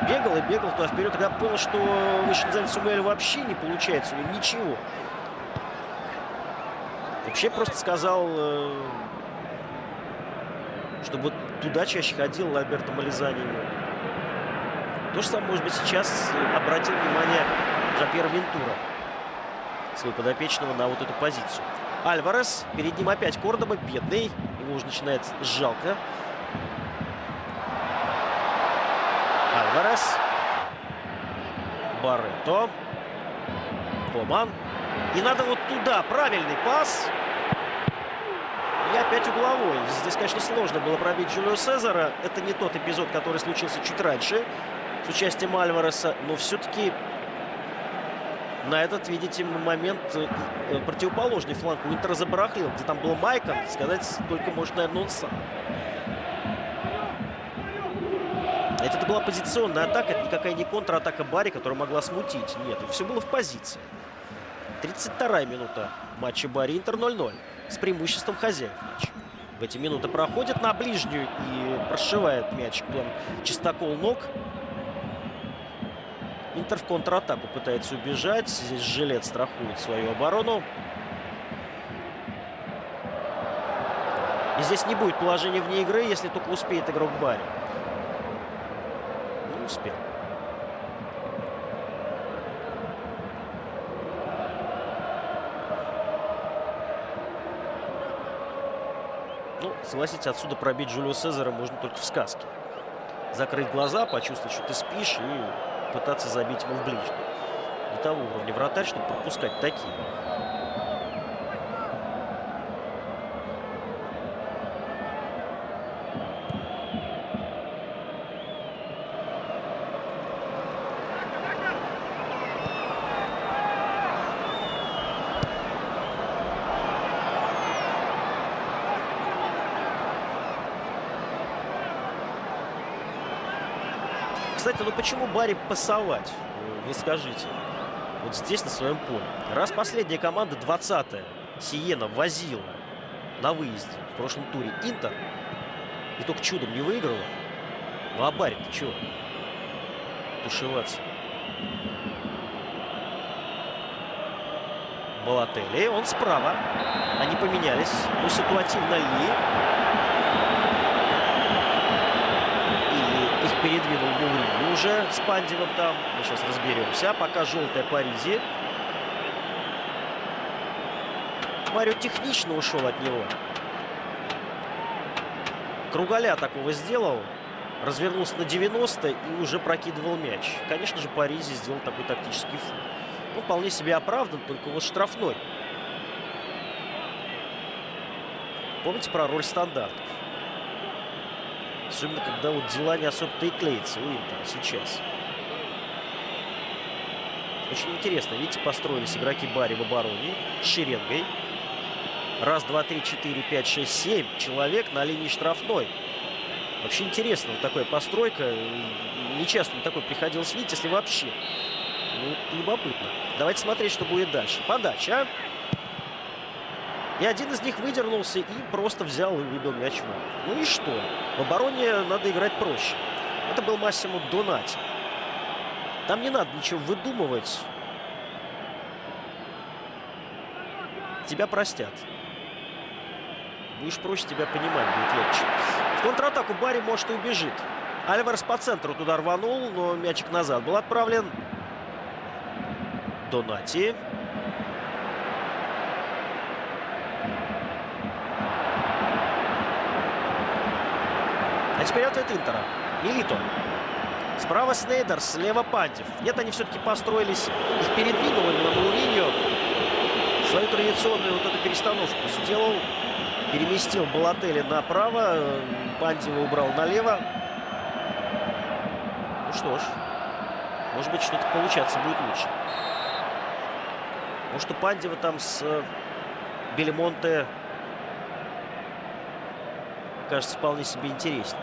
Speaker 1: Бегал и бегал туда-вперед. Тогда понял, что выше Самуэль вообще не получается. У него ничего. Вообще просто сказал, чтобы вот туда чаще ходил Альберто Малезани. То же самое, может быть, сейчас обратил внимание Джампьеро Вентура, своего подопечного, на вот эту позицию. Альварес. Перед ним опять Кордоба. Бедный. Его уже начинает жалко. Альварес. Барретто. Коман. И надо вот туда. Правильный пас. И опять угловой. Здесь, конечно, сложно было пробить Джулио Сезара. Это не тот эпизод, который случился чуть раньше с участием Альвареса. Но все-таки на этот, видите, момент противоположный фланг у Интера забарахлил. Где там был Майкон, сказать только может, наверное, он сам. Это была позиционная атака, это никакая не контратака Барри, которая могла смутить. Нет, все было в позиции. 32-я минута матча Барри Интер 0-0. С преимуществом хозяев матча. В эти минуты проходит на ближнюю и прошивает мяч. Прям чистокол ног. Интер в контратаку пытается убежать. Здесь Жилет страхует свою оборону. И здесь не будет положения вне игры, если только успеет игрок Барри. Не успел. Ну, согласитесь, отсюда пробить Джулио Сезара можно только в сказке. Закрыть глаза, почувствовать, что ты спишь, и пытаться забить ему в ближний. Не того уровня вратарь, чтобы пропускать такие. Кстати, ну почему Барри пасовать? Вы скажите. Вот здесь, на своем поле. Раз последняя команда, 20-я, Сиена, возила на выезде в прошлом туре Интер, и только чудом не выиграла. Ну а Барри-то чего? Тушеваться. Балотелли, он справа. Они поменялись. Ну, ситуативно ли? передвинул Муринью уже с Пандевым там. Мы сейчас разберемся. А пока желтая Паризи. Марио технично ушел от него. Кругаля такого сделал. Развернулся на 90 и уже прокидывал мяч. Конечно же, Паризи сделал такой тактический фул. Ну, вполне себе оправдан, только вот штрафной. Помните про роль стандартов? Особенно, когда вот дела не особо-то и клеятся у Интера сейчас. Очень интересно. Видите, построились игроки Барри в обороне с шеренгой. Раз, два, три, четыре, пять, шесть, 7 человек на линии штрафной. Вообще интересно, вот такая постройка. Не часто на такой приходилось видеть, если вообще. Ну, любопытно. Давайте смотреть, что будет дальше. Подача. И один из них выдернулся и просто взял и выбил мяч в ворот. Ну и что? В обороне надо играть проще. Это был Массимо Донати. Там не надо ничего выдумывать. Тебя простят. Будешь проще, тебя понимать будет легче. В контратаку Барри, может, и убежит. Альварес по центру туда рванул, но мячик назад был отправлен. Донати. А теперь ответ Интера. Милито. Справа Снейдер, слева Пандев. Нет, они все-таки построились. Их передвинул именно Мауриньо. Свою традиционную вот эту перестановку сделал. Переместил Балотелли направо. Пандева убрал налево. Ну что ж. Может быть, что-то получаться будет лучше. Может, у Пандева там с Бельмонте кажется вполне себе интереснее.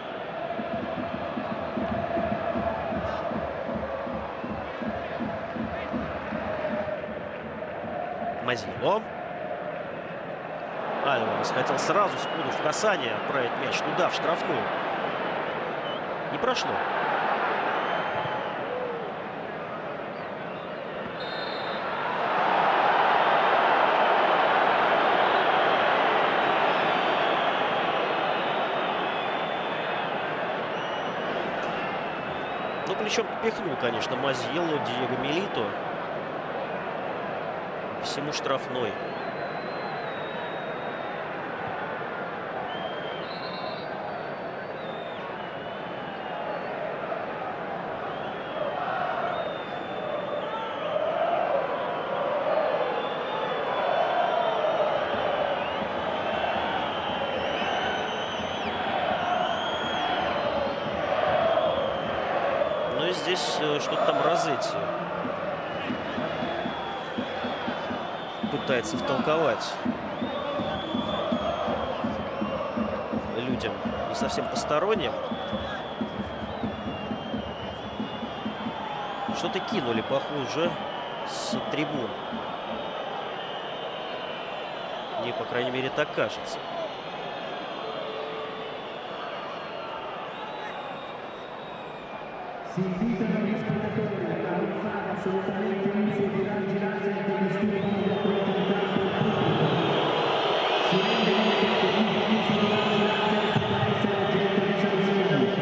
Speaker 1: Мазило. Альварес хотел сразу сходу в касание отправить мяч туда, в штрафную. Не прошло. Ну, плечом пихнул, конечно, Мазило, Диего Милито. Всему штрафной. Ну и здесь что-то там Розетти пытается втолковать людям, не совсем посторонним. Что-то кинули, похоже, с трибун. Мне, по крайней мере, так кажется.
Speaker 2: Si invitano gli spettatori a non fare assolutamente uso di raggi laser che disturbano gli atleti in campo e pubblico. Si rende noto che chi fa uso di raggi laser potrà essere oggetto di sanzioni.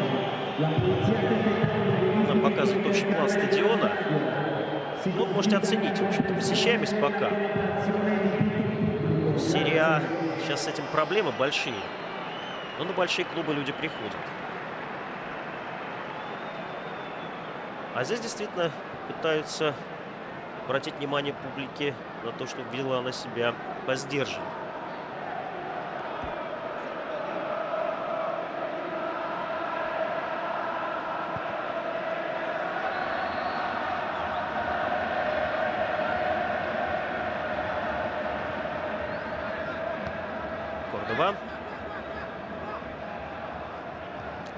Speaker 2: La polizia statale
Speaker 1: Нам показывают общий план стадиона. Ну, можете оценить, в общем-то, посещаемость пока. Серия А. Сейчас с этим проблемы большие. Но на большие клубы люди приходят. А здесь действительно пытаются обратить внимание публики на то, что вела на себя по сдержанию. Кордоба.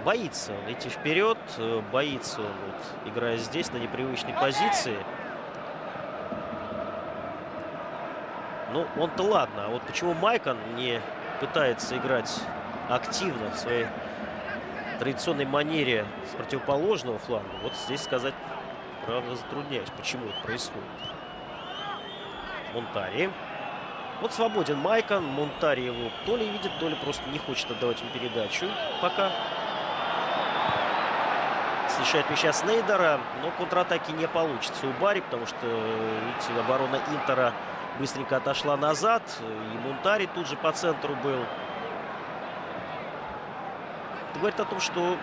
Speaker 1: Боится он идти вперед, боится он, вот, играя здесь на непривычной позиции. Ну, он-то ладно, а вот почему Майкон не пытается играть активно в своей традиционной манере с противоположного фланга, вот здесь сказать, правда, затрудняюсь, почему это происходит. Монтари. Вот свободен Майкон, Монтари его то ли видит, то ли просто не хочет отдавать ему передачу пока. лишает мяча Снейдера, но контратаки не получится у Бари, потому что, видите, оборона Интера быстренько отошла назад. И Мунтари тут же по центру был. Это говорит о том, что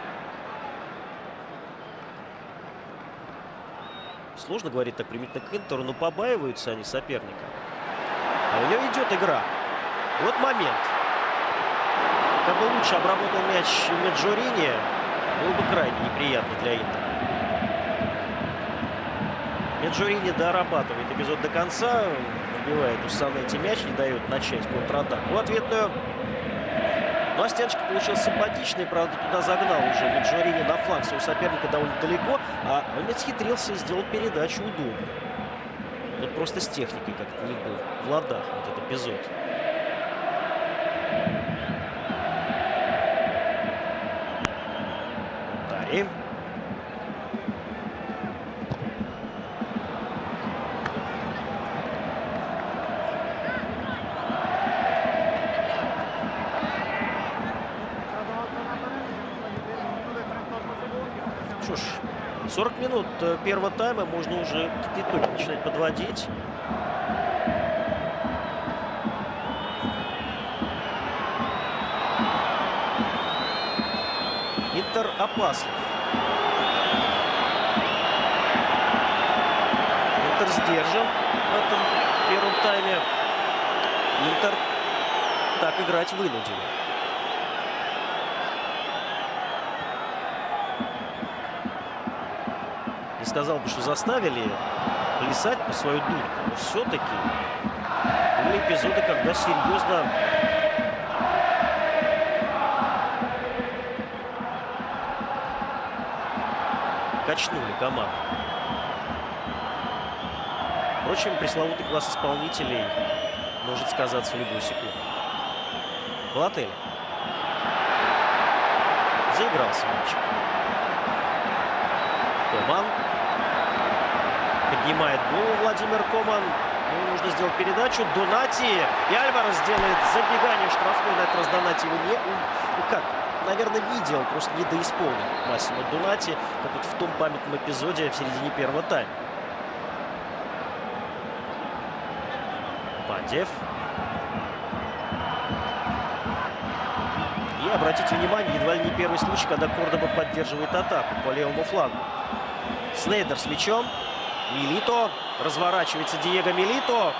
Speaker 1: сложно говорить так применительно к Интеру, но побаиваются они соперника. А у него идет игра. Вот момент. Как бы лучше обработал мяч Меджурини, было бы крайне неприятно для Интера. Меджурини дорабатывает эпизод до конца, вбивает у Санетти мяч, не дает начать контратаку. В ответную. Ну а стеночка получилась симпатичной, правда, туда загнал уже Меджурини на фланг своего соперника довольно далеко, а он отхитрился и сделал передачу удобно. Вот просто с техникой как-то не был в ладах вот этот эпизод. Мунтари. Что ж, 40 минут первого тайма, можно уже какие-то итоги начинать подводить. Интер опаслив. Интер сдержан в этом первом тайме. Интер так играть вынудили. Не сказал бы, что заставили плясать по свою дудку, но все-таки были эпизоды, когда серьезно качнули команду. Впрочем, пресловутый класс исполнителей может сказаться в любую секунду. Балотелли. Заигрался мальчик. Коман. Поднимает голову Владимир Коман. Ему нужно сделать передачу. Донати. И Альварес делает забегание в штрафной. На этот раз Донати его не... Ну как? Наверное, видел, просто не доисполнил Массимо Донати, как вот в том памятном эпизоде в середине первого тайма. Бандев. И обратите внимание, едва ли не первый случай, когда Кордоба поддерживает атаку по левому флангу. Снейдер с мячом. Милито. Разворачивается Диего Милито.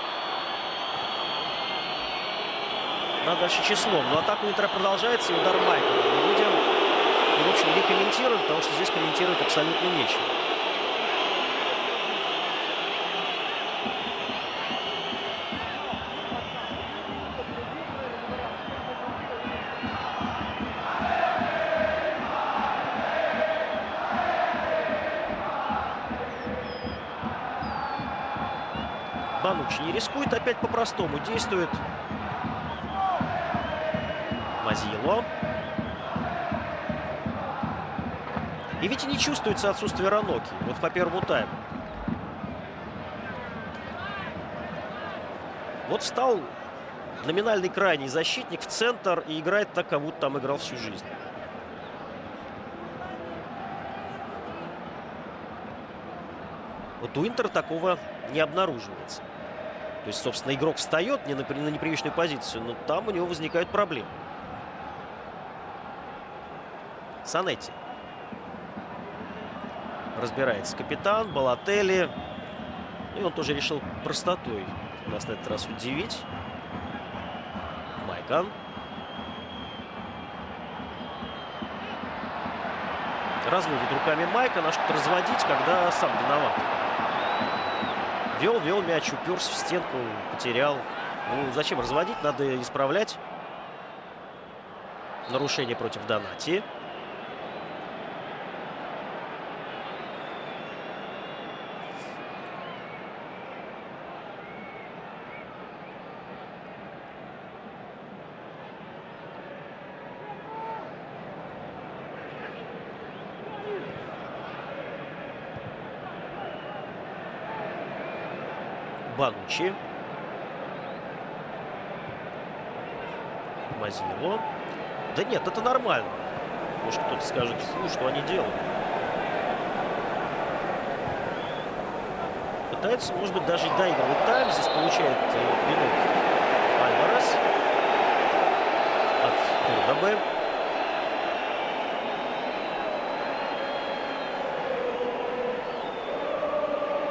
Speaker 1: Надо дальше числом. Но атака Интера продолжается. И удар Майка. Мы видим. И, в общем, не комментируем, потому что здесь комментировать абсолютно нечего. Банучи не рискует, опять по-простому действует. Мазило. И ведь и не чувствуется отсутствие Раноки. Вот по первому тайму. Вот встал номинальный крайний защитник в центр и играет так, как будто там играл всю жизнь. Вот у Интера такого не обнаруживается. То есть, собственно, игрок встает не на непривычную позицию, но там у него возникают проблемы. Санетти. Разбирается капитан, Балотелли. И он тоже решил простотой нас на этот раз удивить. Майкан. Разводит руками Майка, на что-то разводить, когда сам виноват. Вел мяч, уперся в стенку, потерял. Ну, зачем разводить? Надо исправлять нарушение против Донати. Банучи. Мазило. Да нет, это нормально. Может, кто-то скажет, фу, что они делают. Пытается, может быть, даже доигрывать тайм. Здесь получает пинок Альварес от Кордобы.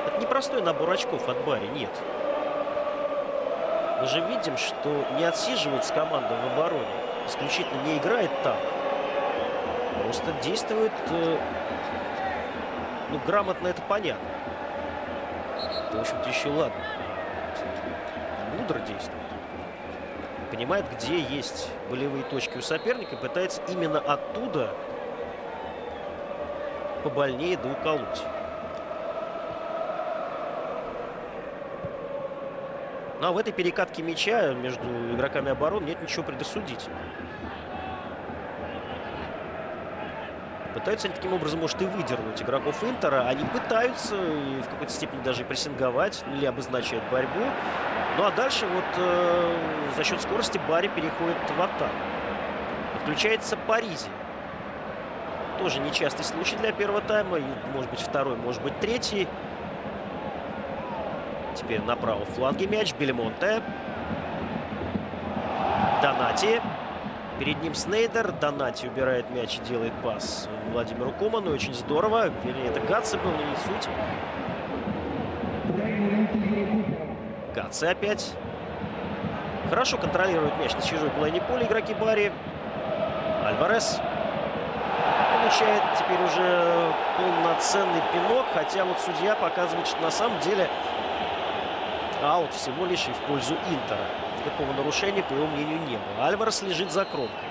Speaker 1: Это непростой набор очков от Бари, нет. Мы же видим, что не отсиживается команда в обороне. Исключительно не играет там. Просто действует, ну, грамотно, это понятно. Это, в общем-то, еще ладно. Мудро действует. Понимает, где есть болевые точки у соперника, и пытается именно оттуда побольнее доуколоть. Но в этой перекатке мяча между игроками обороны нет ничего предосудительного. Пытаются они таким образом, может, и выдернуть игроков Интера. Они пытаются и в какой-то степени даже и прессинговать или обозначать борьбу. Ну а дальше вот за счет скорости Бари переходит в атаку. Включается Паризи. Тоже нечастый случай для первого тайма. И, может быть, второй, может быть, третий. Теперь на правом фланге мяч. Бельмонте. Донати. Перед ним Снейдер. Донати убирает мяч и делает пас Владимиру Коману. Очень здорово. Вернее, это Гатце был, но не суть. Гатце опять. Хорошо контролирует мяч на чужой половине поля игроки Бари. Альварес получает теперь уже полноценный пинок. Хотя вот судья показывает, что на самом деле аут всего лишь и в пользу Интера. Никакого нарушения, по его мнению, не было. Альварес лежит за кромкой.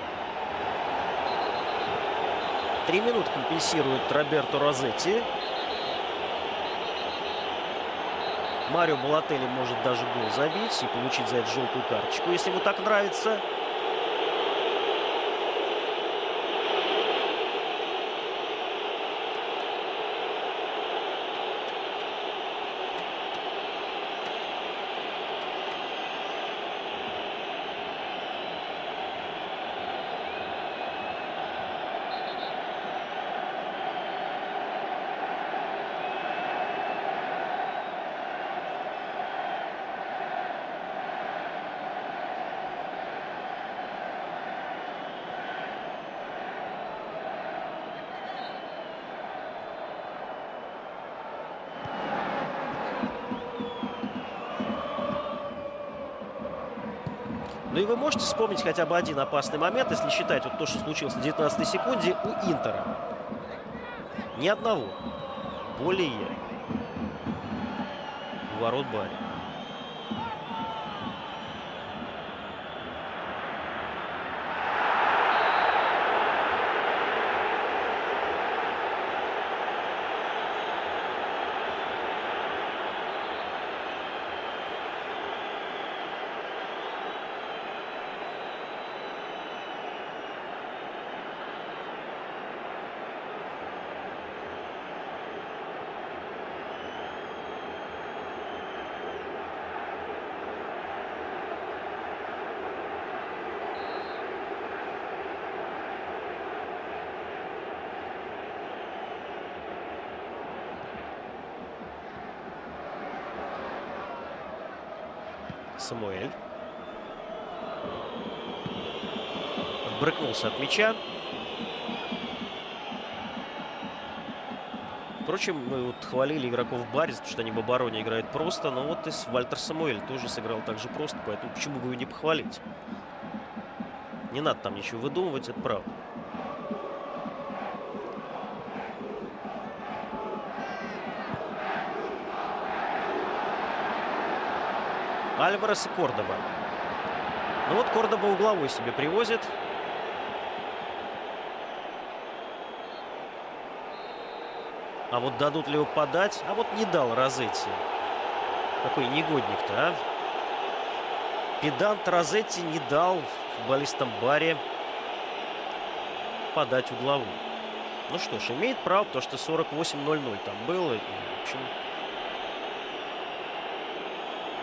Speaker 1: 3 минуты компенсирует Роберто Розетти. Марио Балотелли может даже гол забить и получить за это желтую карточку, если ему так нравится. Ну и вы можете вспомнить хотя бы один опасный момент, если считать вот то, что случилось на 19-й секунде у Интера. Ни одного. Более ворот Бари. Самуэль. Отбрыкнулся от мяча. Впрочем, мы вот хвалили игроков Бари, потому что они в обороне играют просто. Но вот и Вальтер Самуэль тоже сыграл так же просто. Поэтому почему бы его не похвалить? Не надо там ничего выдумывать, это правда. Альварес и Кордоба. Ну вот Кордоба угловой себе привозит. А вот дадут ли его подать? А вот не дал Розетти. Какой негодник-то, а? Педант Розетти не дал футболистам Бари подать угловой. Ну что ж, имеет право, потому что 48-0-0 там было. И, в общем,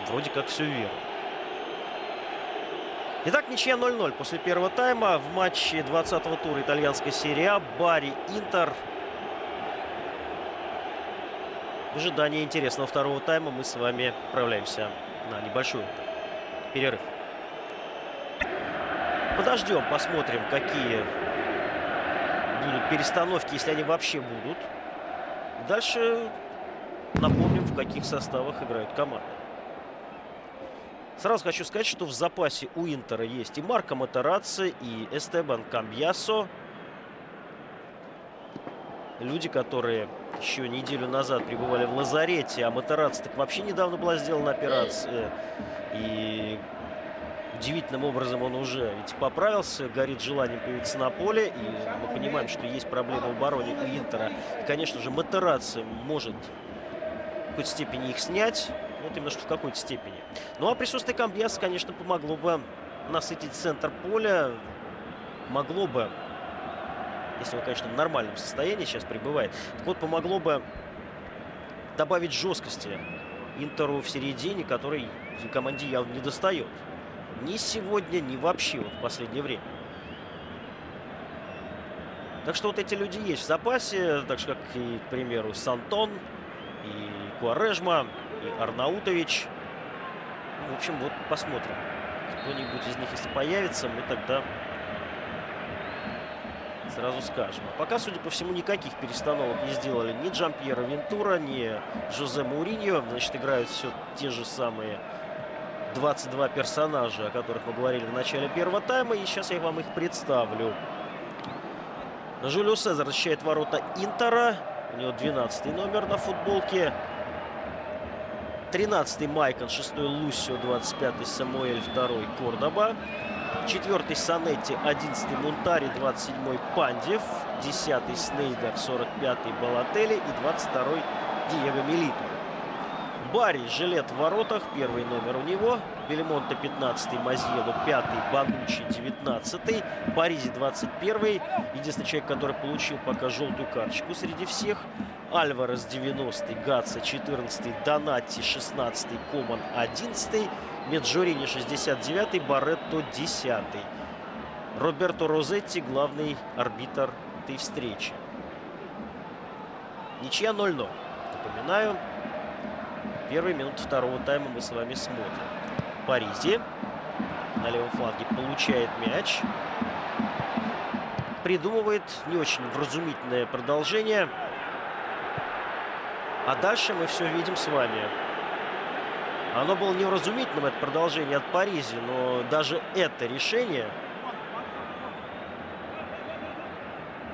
Speaker 1: вроде как все верно. Итак, ничья 0-0 после первого тайма в матче 20-го тура итальянской серии А. Бари-Интер. В ожидании интересного второго тайма мы с вами отправляемся на небольшой перерыв. Подождем, посмотрим, какие будут перестановки, если они вообще будут. Дальше напомним, в каких составах играют команды. Сразу хочу сказать, что в запасе у Интера есть и Марко Матерацци, и Эстебан Камбьясо. Люди, которые еще неделю назад пребывали в лазарете, а Матерацци так вообще недавно была сделана операция. И удивительным образом он уже ведь поправился, горит желанием появиться на поле. И мы понимаем, что есть проблемы в обороне у Интера. И, конечно же, Матерацци может в какой-то степени их снять. Вот именно что в какой-то степени. Ну а присутствие Камбьяса, конечно, помогло бы насытить центр поля. Могло бы, если он, конечно, в нормальном состоянии сейчас пребывает, так вот, помогло бы добавить жесткости Интеру в середине, которой команде явно не достает. Ни сегодня, ни вообще вот в последнее время. Так что вот эти люди есть в запасе, так же, как и, к примеру, Сантон, и Куарежма, и Арнаутович. Ну, в общем, вот посмотрим. Кто-нибудь из них, если появится, мы тогда сразу скажем. А пока, судя по всему, никаких перестановок не сделали ни Джампьеро Вентура, ни Жозе Мауриньо. Значит, играют все те же самые 22 персонажа, о которых мы говорили в начале первого тайма. И сейчас я вам их представлю. Жюлио Сезар защищает ворота Интера. У него 12-й номер на футболке. 13-й Майкон, 6-й Лусио, 25-й Самуэль, 2-й Кордоба. 4-й Санетти, 11-й Мунтари, 27-й Пандев, 10-й Снейдер, 45-й Балотелли и 22-й Диего Милито. Барри, жилет в воротах, 1-й номер у него. Бельмонте, 15-й, Мазьело, 5-й, Бануччи, 19-й, Паризи, 21-й. Единственный человек, который получил пока желтую карточку среди всех. Альварес, 90-й, Гатса, 14-й, Донатти, 16-й, Коман, 11-й, Меджорини, 69-й, Барретто, 10-й. Роберто Розетти, главный арбитр этой встречи. Ничья 0-0. Напоминаю, первые минуты второго тайма мы с вами смотрим. Паризи на левом фланге получает мяч. Придумывает не очень вразумительное продолжение. А дальше мы все видим с вами. Оно было невразумительным, это продолжение от Паризи, но даже это решение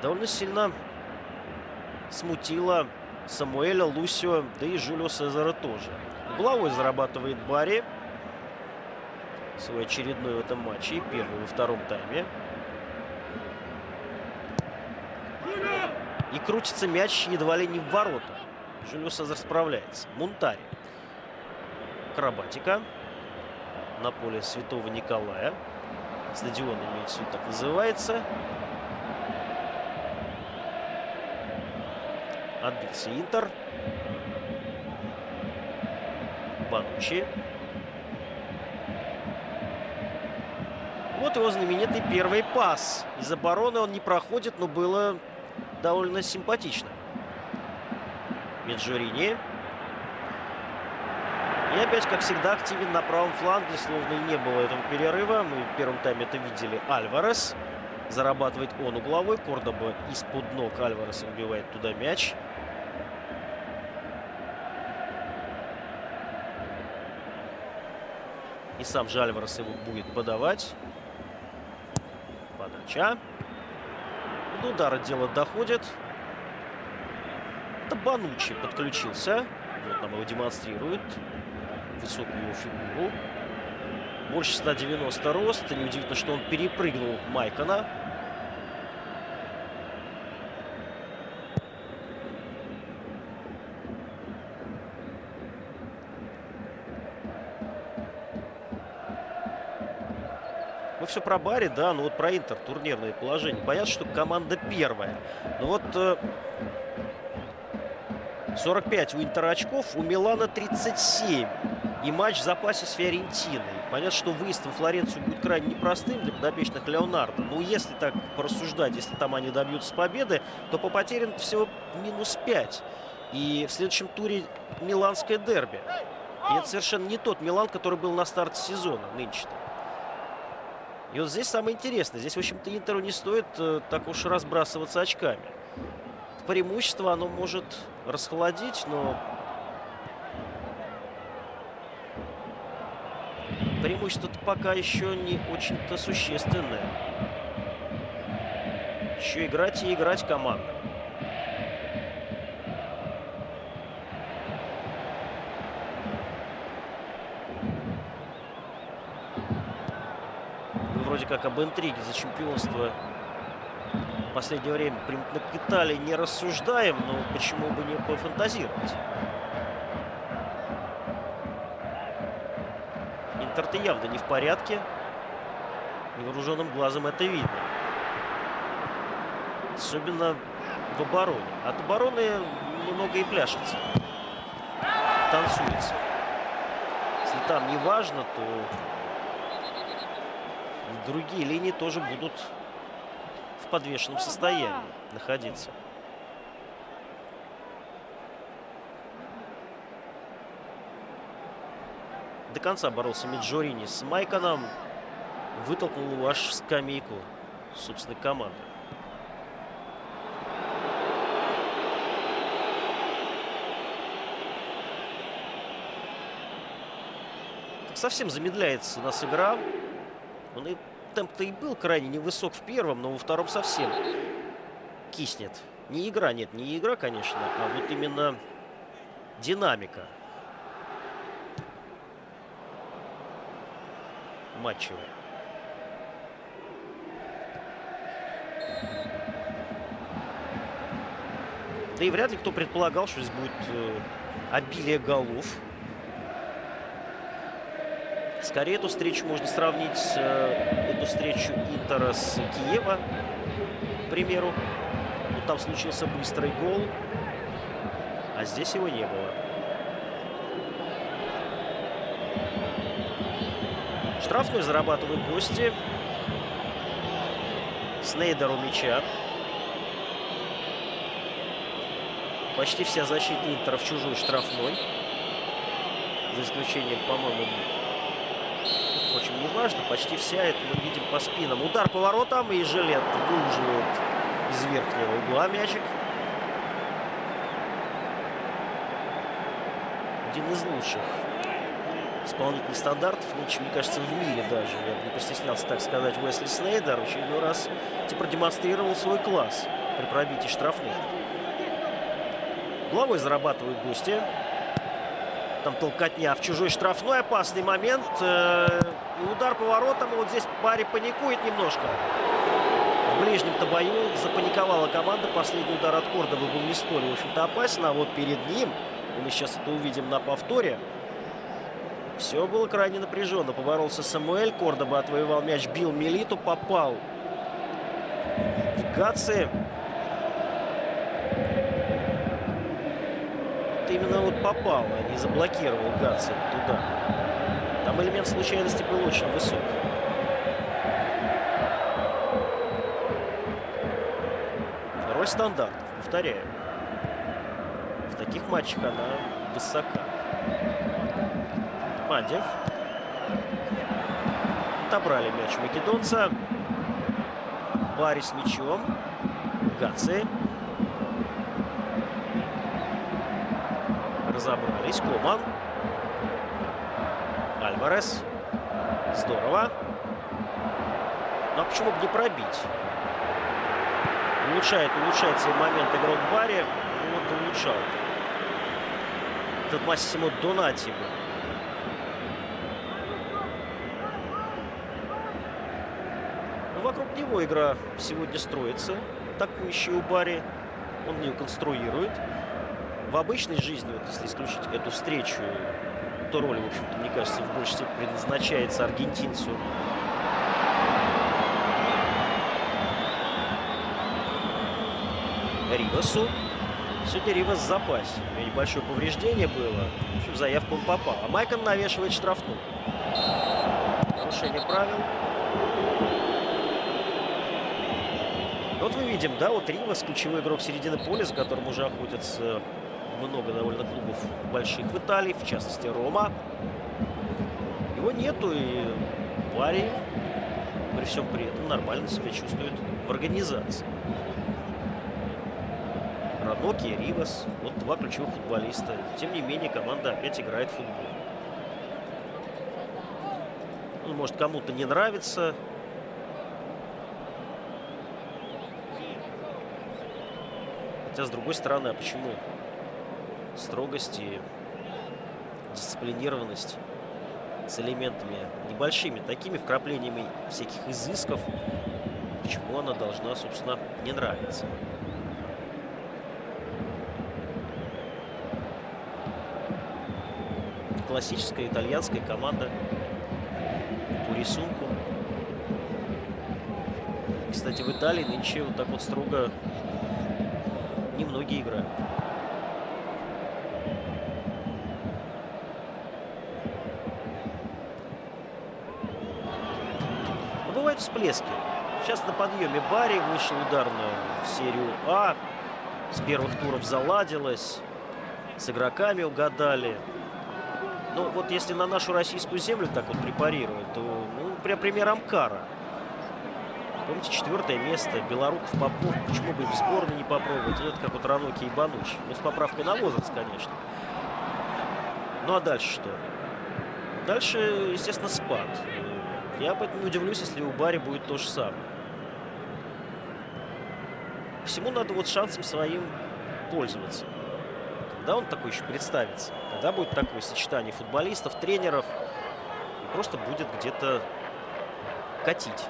Speaker 1: довольно сильно смутило Самуэля, Лусио, да и Жюлио Сезара тоже. Угловой зарабатывает Барри. Свой очередной в этом матче. И первый во втором тайме. И крутится мяч едва ли не в ворота. Жюлио Сезар справляется. Мунтари. Акробатика. На поле Святого Николая. Стадион имеется в виду, так называется. Отбился Интер. Бануччи. Вот его знаменитый первый пас. Из обороны он не проходит, но было довольно симпатично. Меджорини. И опять, как всегда, активен на правом фланге, словно и не было этого перерыва. Мы в первом тайме это видели. Альварес. Зарабатывает он угловой. Кордоба из-под ног Альвареса выбивает туда мяч. И сам же Альварес его будет подавать. Подача. До удара дело доходит. Это Бануччи подключился. Вот нам его демонстрирует. Высокую его фигуру. Больше 190 рост. Неудивительно, что он перепрыгнул Майкона. Мы все про Барри, да, но вот про Интер, турнирное положение. Понятно, что команда первая. Но вот 45 у Интера очков, у Милана 37. И матч в запасе с Фиорентиной. Понятно, что выезд во Флоренцию будет крайне непростым для подопечных Леонардо. Но если так порассуждать, если там они добьются победы, то по потерям всего минус 5. И в следующем туре миланское дерби. И это совершенно не тот Милан, который был на старте сезона нынче-то. И вот здесь самое интересное. Здесь, в общем-то, Интеру не стоит так уж разбрасываться очками. Преимущество оно может расхолодить, но преимущество-то пока еще не очень-то существенное. Еще играть и играть команда. Мы вроде как об интриге за чемпионство в последнее время на Италии не рассуждаем, но почему бы не пофантазировать? Интер-то явно не в порядке. Невооруженным глазом это видно. Особенно в обороне. От обороны немного и пляшется. Танцуется. Если там не важно, то и другие линии тоже будут в подвешенном состоянии находиться. До конца боролся Меджорини с Майконом. Вытолкнул его аж в скамейку собственной команды. Так совсем замедляется у нас игра. Он и темп-то и был крайне невысок в первом, но во втором совсем киснет. Не игра, нет, не игра, конечно, а вот именно динамика матчевая. Да и вряд ли кто предполагал, что здесь будет обилие голов. Скорее, эту встречу можно сравнить, эту встречу Интера с Киева, к примеру. Вот там случился быстрый гол, а здесь его не было. Штрафной зарабатывают гости. Снейдер у мяча. Почти вся защита Интера в чужой штрафной. За исключением, по-моему, впрочем, не важно. Почти вся, это мы видим по спинам. Удар по воротам, и Жилет выуживает из верхнего угла мячик. Один из лучших исполнителей стандартов, нынче, мне кажется, в мире даже. Я бы не постеснялся так сказать. Уэсли Снейдер в очередной раз продемонстрировал свой класс при пробитии штрафных. Головой зарабатывают гости. Там толкотня в чужой штрафной. Опасный момент. И удар по воротам. И вот здесь Барри паникует немножко. В ближнем-то бою запаниковала команда. Последний удар от Кордобы был не столь, в общем-то, опасен. А вот перед ним, и мы сейчас это увидим на повторе, все было крайне напряженно. Поборолся Самуэль. Кордоба отвоевал мяч. Бил Милиту. Попал в Гаци. Именно вот попал, а не заблокировал Гаци туда. Там элемент случайности был очень высок. Роль стандартов, повторяю. В таких матчах она высока. Мандев. Отобрали мяч македонца. Барри с мячом. Гаци. Разобрались. Коман. Альварес. Здорово. Ну а почему бы не пробить? Улучшает свой момент игрок Барри. Ну, вот улучшал. Этот Массимо Донати был. Ну, вокруг него игра сегодня строится. Атакующий у Барри. Он ее конструирует. В обычной жизни, вот если исключить эту встречу, то роль, в общем-то, мне кажется, в большей степени предназначается аргентинцу. Ривасу. Сегодня Ривас в запасе. У него небольшое повреждение было. В общем, в заявку он попал. А Майкон навешивает штрафную. Нарушение правил. Вот мы видим, да, вот Ривас, ключевой игрок середины поля, за которым уже охотятся много довольно клубов больших в Италии, в частности Рома. Его нету, и Бари при всем при этом нормально себя чувствует в организации. Раноки и Ривас, вот два ключевых футболиста. Тем не менее, команда опять играет в футбол. Ну, может, кому-то не нравится. Хотя, с другой стороны, а почему строгость и дисциплинированность с элементами небольшими, такими вкраплениями всяких изысков, почему она должна, собственно, не нравиться? Классическая итальянская команда по рисунку. Кстати, в Италии нынче вот так вот строго немногие играют. Но бывают всплески. Сейчас на подъеме Бари вышел ударную в серию А. С первых туров заладилось. С игроками угадали. Ну, вот если на нашу российскую землю так вот препарировать, то, ну, пример Амкара. Помните, 4-е место, Белоруков, Попов. Почему бы и в сборной не попробовать? Это как вот Раноки и Банучи. Ну, с поправкой на возраст, конечно. Ну, а дальше что? Дальше, естественно, спад. Я поэтому не удивлюсь, если у Бари будет то же самое. Всему надо вот шансом своим пользоваться. Когда он такой еще представится? Когда будет такое сочетание футболистов, тренеров, и просто будет где-то катить.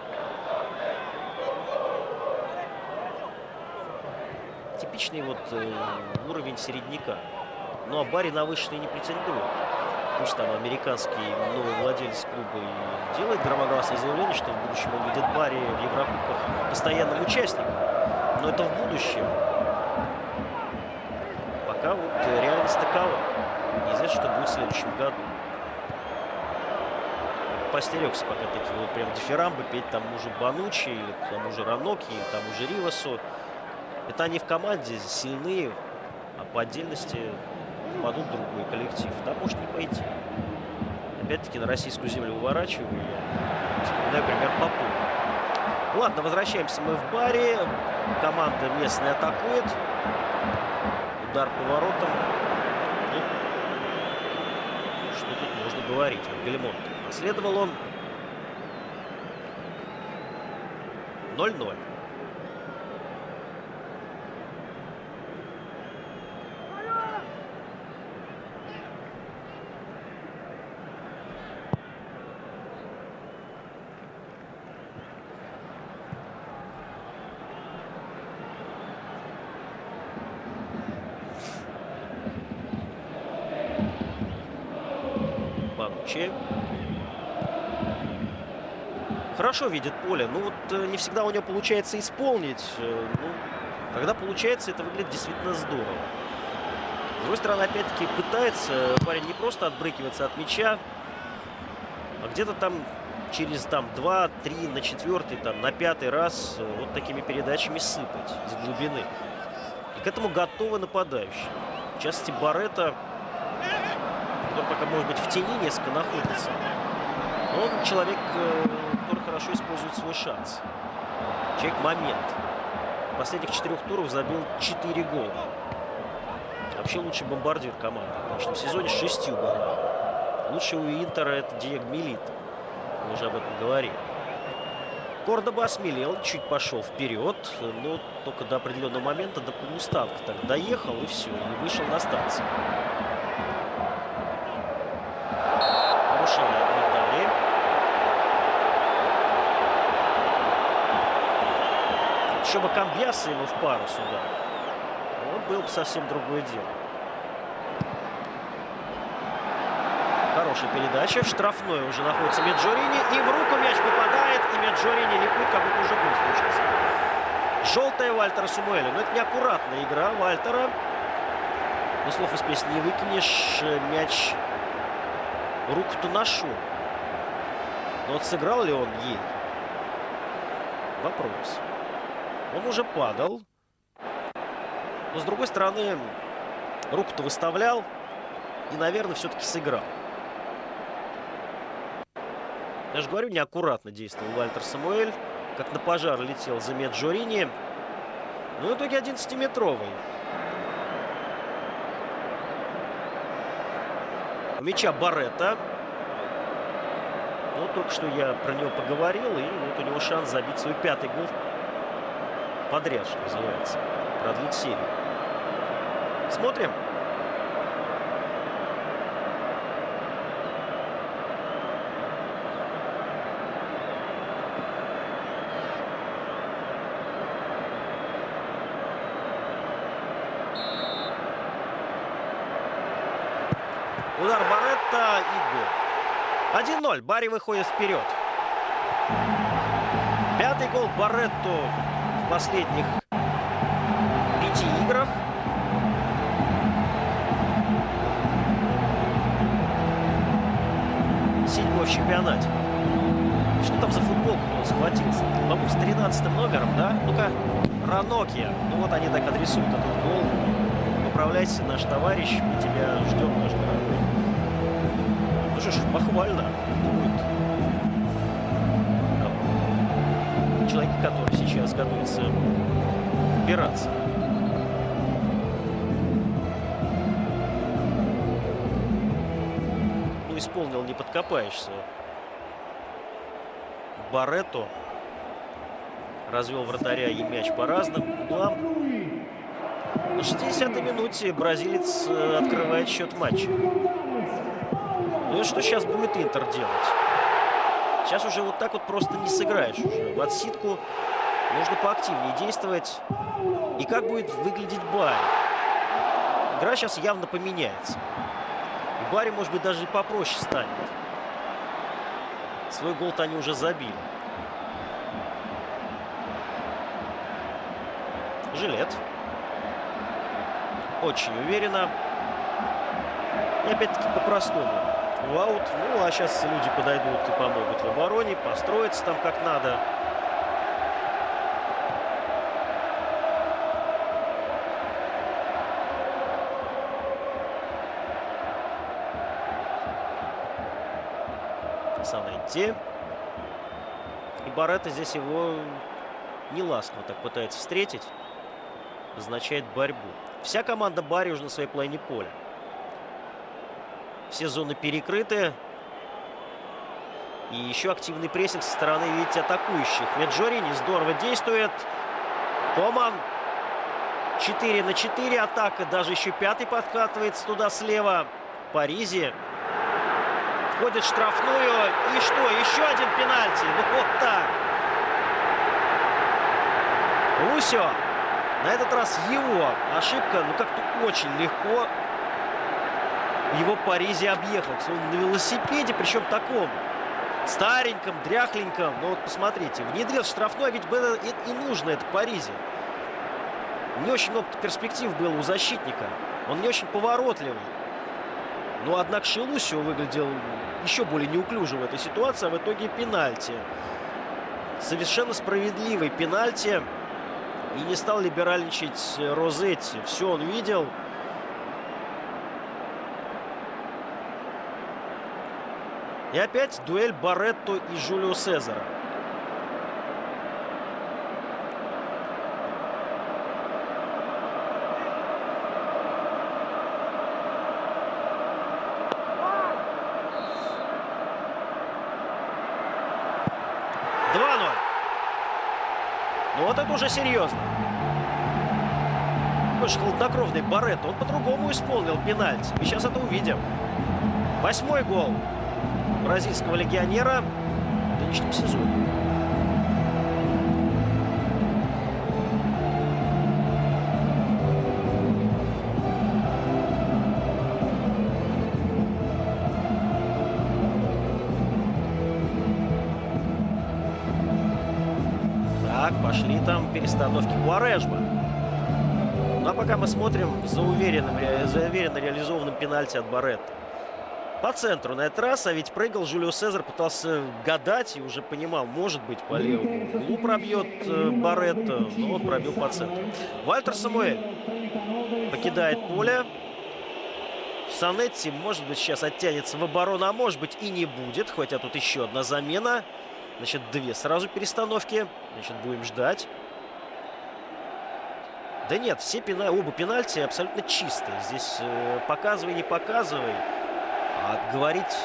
Speaker 1: Типичный вот уровень середняка. Ну а Бари на вышедший не претендует. Пусть там американский новый владелец клуба и делает громогласное заявление, что в будущем он видит Бари в Еврокубках постоянным участником. Но это в будущем. Пока вот реальность такова. Неизвестно, что будет в следующем году. Постерегся пока такие вот прям дифирамбы петь тому же Банучи, или тому же Раноки, или тому же Ривасу. Это они в команде сильные, а по отдельности попадут в другой коллектив. Там может не пойти. Опять-таки на российскую землю выворачиваю. Я вспоминаю пример Попова. Ладно, возвращаемся мы в Бари. Команда местная атакует. Удар по воротам. Ну, что тут можно говорить? Бельмонт. Последовал он 0-0. Банучи. Хорошо видит поле. Ну вот не всегда у него получается исполнить. Ну, когда получается, это выглядит действительно здорово. С другой стороны, опять-таки, пытается парень не просто отбрыкиваться от мяча, а где-то там через 2-3, на 4-й, на 5-й раз вот такими передачами сыпать из глубины. И к этому готовы нападающие. В частности, Барретта, который пока, может быть, в тени несколько находится. Но он человек, который хорошо использует свой шанс. Человек-момент. В последних 4 турах забил 4 гола. Вообще лучший бомбардир команды. В прошлом сезоне с 6 голами. Лучший у Интера это Диего Милито. Мы уже об этом говорили. Кордоба осмелел, чуть пошел вперед, но только до определенного момента, до полустанка так доехал и все, и вышел на станцию. Нарушение от Митари. Еще бы Камбьяса ему в пару сюда. Вот было бы совсем другое дело. Хорошая передача. В штрафной уже находится Меджорини. И в руку мяч попадает. И Меджорини ликует, как будто уже гол случился. Желтая Вальтера Самуэля. Но это неаккуратная игра Вальтера. Но слов из песни не выкинешь. Мяч руку-то нашел. Но вот сыграл ли он ей? Вопрос. Он уже падал. Но с другой стороны, Руку-то выставлял и, наверное, все-таки сыграл. Я же говорю, неаккуратно действовал Вальтер Самуэль. Как на пожар летел за Меджорини. Ну, в итоге 11-метровый. У мяча Барретта. Ну, только что я про него поговорил. И вот у него шанс забить свой 5-й гол подряд, что называется. Продлить серию. Смотрим. Удар Барретта и гол. 1-0. Барри выходит вперед. 5-й гол Барретту в последних 5 играх. Седьмой в чемпионате. Что там за футболку он схватился? По-моему, с 13-м номером, да? Ну-ка, Ранокия. Ну вот они так адресуют этот гол. Поправляйся, наш товарищ, мы тебя ждем, наш дорогой. Ну что ж, похвально. Человек, который сейчас готовится убираться. Ну, исполнил, не подкопаешься. Барретто развел вратаря и мяч по разным углам. На 60-й минуте бразилец открывает счет матча. Ну и что сейчас будет Интер делать? Сейчас уже вот так вот просто не сыграешь. Уже в отсидку нужно поактивнее действовать. И как будет выглядеть Барри? Игра сейчас явно поменяется. И Барри, может быть, даже и попроще станет. Свой гол-то они уже забили. Жилет. Очень уверенно. И опять-таки по-простому. В аут. Ну, а сейчас люди подойдут и помогут в обороне. Построиться там как надо. Санетти. И Барретта здесь его не ласково так пытается встретить. Означает борьбу. Вся команда Барри уже на своей половине поля. Все зоны перекрыты. И еще активный прессинг со стороны, видите, атакующих. Меджорини здорово действует. Коман. 4 на 4 атака. Даже еще 5-й подкатывается туда слева. Паризи. Входит в штрафную. И что? Еще один пенальти. Ну вот так. Лусио. На этот раз его ошибка. Ну как-то очень легко. Его Паризи объехал. Он на велосипеде, причем таком стареньком, дряхленьком. Ну вот посмотрите, внедрил штрафной, а ведь было и нужно это Паризи. Не очень много перспектив было у защитника. Он не очень поворотливый. Но однако Лусио выглядел еще более неуклюже в этой ситуации. А в итоге пенальти. Совершенно справедливый пенальти. И не стал либеральничать Розетти. Все он видел. И опять дуэль Барретто и Жулио Сезара. Ну вот это уже серьезно. Какой же хладнокровный Барретто. Он по-другому исполнил пенальти. Мы сейчас это увидим. 8-й гол бразильского легионера в нынешнем сезоне. Так, пошли там перестановки Куарежма. Ну а пока мы смотрим за уверенно реализованным пенальти от Барретто. По центру на этот раз, а ведь прыгал Жулио Сезар, пытался гадать и уже понимал, может быть, по левому углу пробьет Барретто, но он пробил по центру. Вальтер Самуэль покидает поле. Санетти, может быть, сейчас оттянется в оборону, а может быть и не будет. Хотя тут еще одна замена. Значит, две сразу перестановки. Значит, будем ждать. Да нет, все оба пенальти абсолютно чистые. Здесь показывай, не показывай. А говорить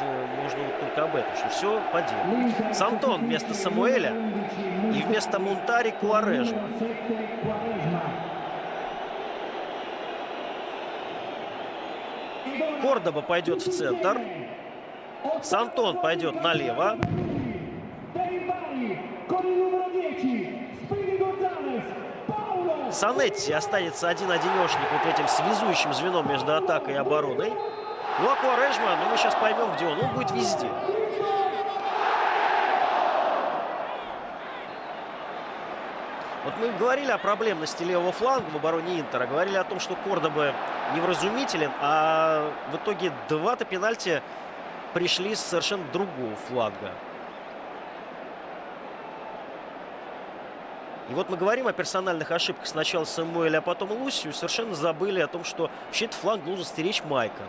Speaker 1: можно вот только об этом, что все по делу. Сантон вместо Самуэля и вместо Мунтари Куарежма. Кордоба пойдет в центр. Сантон пойдет налево. Санетти останется один-одинешник вот этим связующим звеном между атакой и обороной. Ну а Куарежма, ну мы сейчас поймем, где он. Он будет везде. Вот мы говорили о проблемности левого фланга в обороне Интера. Говорили о том, что Кордоба невразумителен. А в итоге два-то пенальти пришли с совершенно другого фланга. И вот мы говорим о персональных ошибках. Сначала Самуэля, а потом Лусию. Совершенно забыли о том, что вообще этот фланг должен стеречь Майка.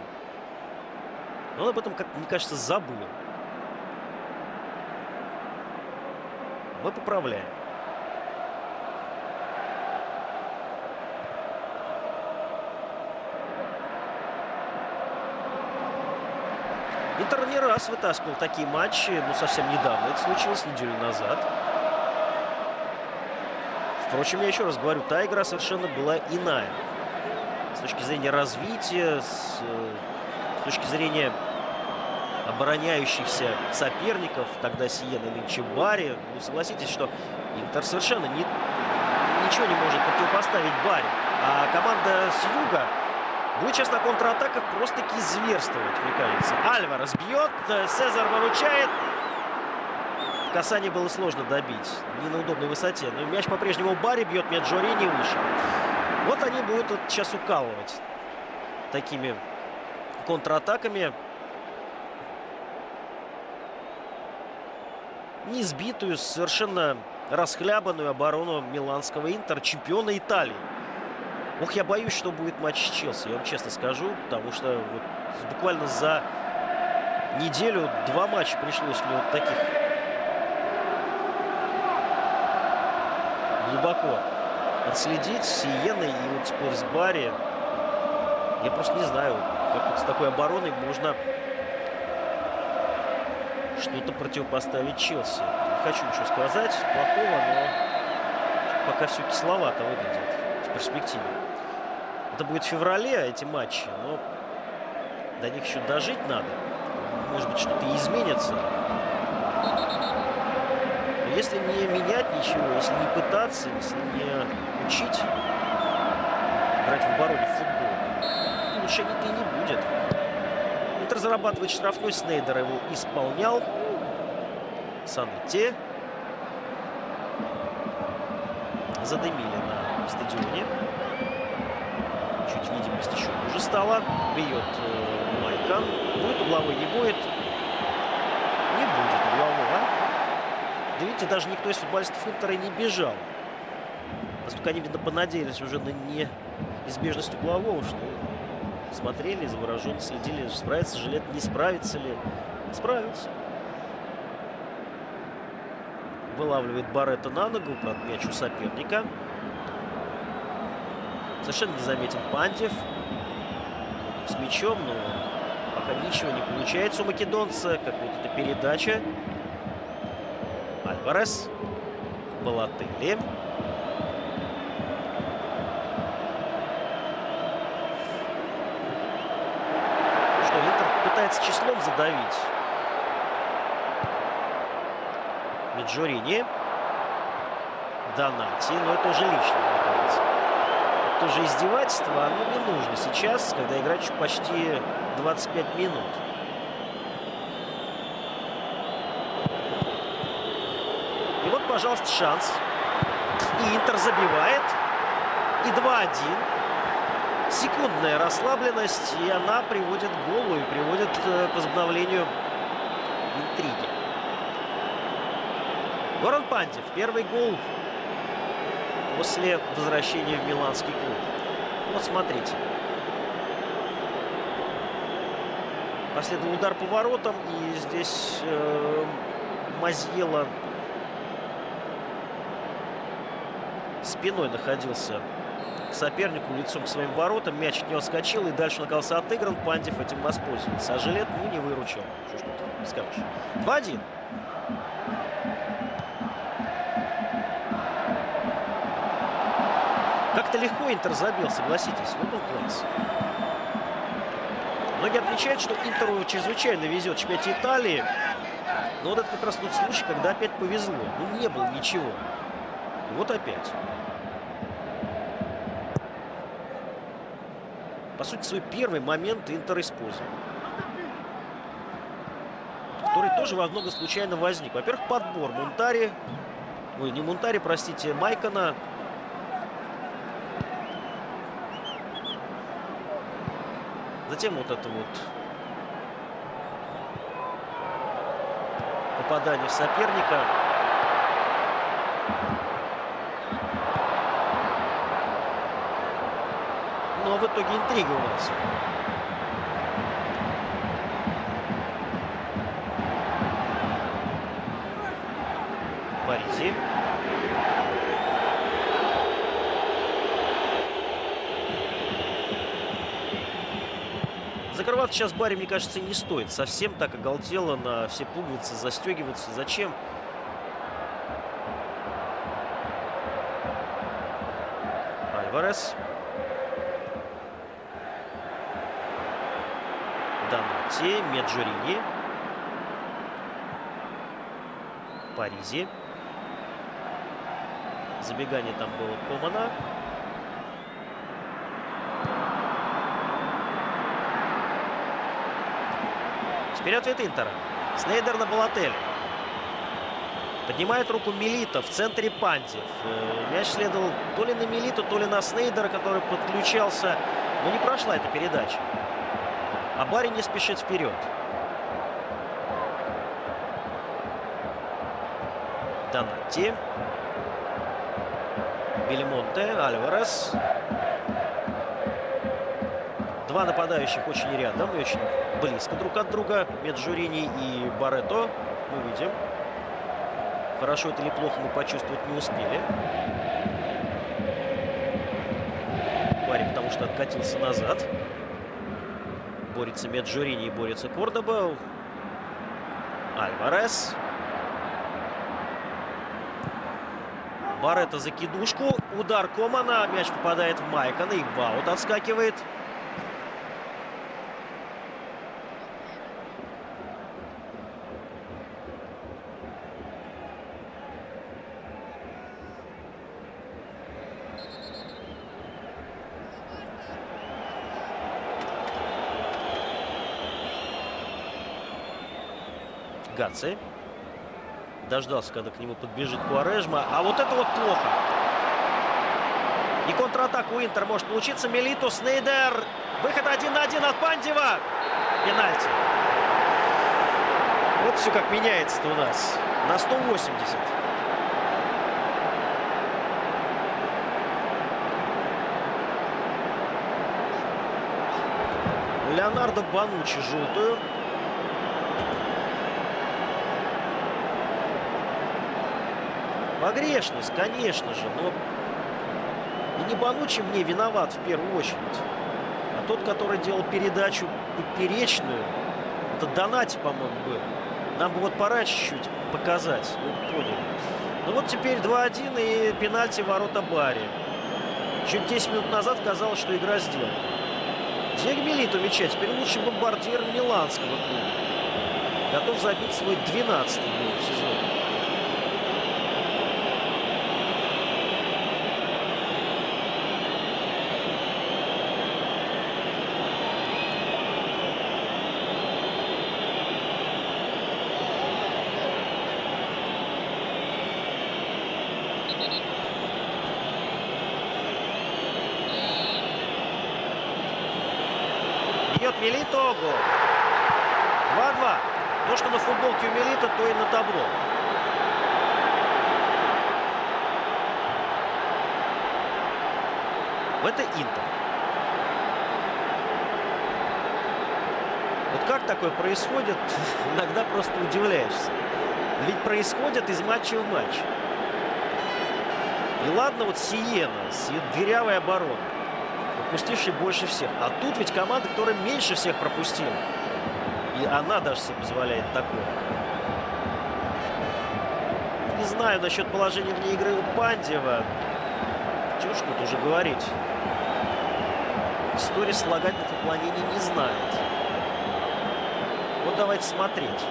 Speaker 1: Но он об этом, как мне кажется, забыл. Мы поправляем. Интер не раз вытаскивал такие матчи. Ну, совсем недавно это случилось, неделю назад. Впрочем, я еще раз говорю, та игра совершенно была иная. С точки зрения развития, с точки зрения обороняющихся соперников, тогда Сиена, нынче Барри. Ну, согласитесь, что Интер совершенно ничего не может противопоставить Барри. А команда с юга будет сейчас на контратаках просто-таки зверствовать, мне кажется. Альварес бьет, Сезар выручает. В касании было сложно добить, не на удобной высоте. Но мяч по-прежнему Барри бьет, мяч Джори не выше. Вот они будут вот сейчас укалывать такими контратаками несбитую, совершенно расхлябанную оборону миланского Интера, чемпиона Италии. Ох, я боюсь, что будет матч с Челси, я вам честно скажу, потому что вот буквально за неделю два матча пришлось мне вот таких глубоко отследить. Сиена и вот теперь с Барри. Я просто не знаю, как вот с такой обороной можно что-то противопоставить Челси. Не хочу ничего сказать плохого, но пока все кисловато выглядит в перспективе. Это будет в феврале, эти матчи, но до них еще дожить надо. Может быть, что-то изменится. Но если не менять ничего, если не пытаться, если не учить играть в обороне в футбол, улучшений-то и не будет. Интер зарабатывает штрафной, Снейдер его исполнял. Санетти. Задымили на стадионе. Чуть видимость еще хуже стала. Бьет Майкан. Будет угловой, не будет. Не будет углового. Да видите, даже никто из футболистов Интера не бежал. Настолько они, видно, понадеялись уже на неизбежность углового, что смотрели, завороженно следили, справится жилет, не справится ли. Справился. Вылавливает Барретто на ногу, правда, мяч у соперника. Совершенно незаметен Пандев с мячом, но пока ничего не получается у македонца, как вот эта передача. Альварес, Балотелли. Что, Интер пытается числом задавить. Меджорини. Донати. Но это уже лишнее, мне кажется. Это уже издевательство. Оно не нужно сейчас, когда играть еще почти 25 минут. И вот, пожалуйста, шанс. И Интер забивает. И 2-1. Секундная расслабленность. И она приводит к голу и приводит к возобновлению интриги. Горан Пандев. Первый гол после возвращения в миланский клуб. Вот смотрите. Последовал удар по воротам. И здесь Мазьело спиной находился к сопернику, лицом к своим воротам. Мяч от него скочил, и дальше он оказался отыгран. Пантев этим воспользовался. А Жилет, ну, не выручил. Что ж тут скажешь. 2-1. Как-то легко Интер забил, согласитесь. Вот он класс. Многие отмечают, что Интеру чрезвычайно везет в чемпионате Италии. Но вот это как раз тот случай, когда опять повезло. Ну, не было ничего. И вот опять. По сути, свой первый момент Интер использовал. Который тоже во многом случайно возник. Во-первых, подбор Мунтари. Ой, не Мунтари, простите, Майкона. Затем вот это вот попадание в соперника. Но в итоге интрига у нас. Паризи. Закрываться сейчас Барри, мне кажется, не стоит. Совсем так оголтело, на все пуговицы застегиваться. Зачем? Альварес. Донати. Меджурини. Паризи. Забегание там было Комана. Вперед от Интера. Снейдер на Балотелли. Поднимает руку Милито в центре Пантев. Мяч следовал то ли на Милито, то ли на Снейдера, который подключался. Но не прошла эта передача. А Барри не спешит вперед. Донати. Бельмонте. Альварес. Два нападающих очень рядом и очень близко друг от друга. Меджурини и Барретто. Мы видим. Хорошо это или плохо, мы почувствовать не успели. Барри потому что откатился назад. Борется Меджурини и борется Кордоба. Альварес. Барретто закидушку. Удар Комана. Мяч попадает в Майкона. И в аут отскакивает. Гаци. Дождался, когда к нему подбежит Куарежма. А вот это вот плохо. И контратаку у Интер может получиться. Милито, Снейдер. Выход 1 на 1 от Пантева. Пенальти. Вот все как меняется-то у нас. На 180. Леонардо Бонуччи желтую. Погрешность, конечно же, но и не Бонуччи в ней виноват в первую очередь, а тот, который делал передачу поперечную, это Донати, по-моему, был. Нам бы вот пораньше чуть-чуть показать, ну, поняли. Ну вот теперь 2-1 и пенальти в ворота Барри. Чуть 10 минут назад казалось, что игра сделана. Диего Милито мяча, теперь лучший бомбардир миланского клуба. Готов забить свой 12-й гол в сезоне. Бьет Милито, гол. 2-2. То, что на футболке у Милито, то и на табло. Это Интер. Вот как такое происходит, иногда просто удивляешься. Ведь происходит из матча в матч. И ладно, вот Сиена с ее дырявой обороной, пропустившей больше всех. А тут ведь команда, которая меньше всех пропустила. И она даже себе позволяет такое. Не знаю насчет положения вне игры у Пандева. Чего ж тут уже говорить. История слагательных отклонений не знает. Вот давайте смотреть.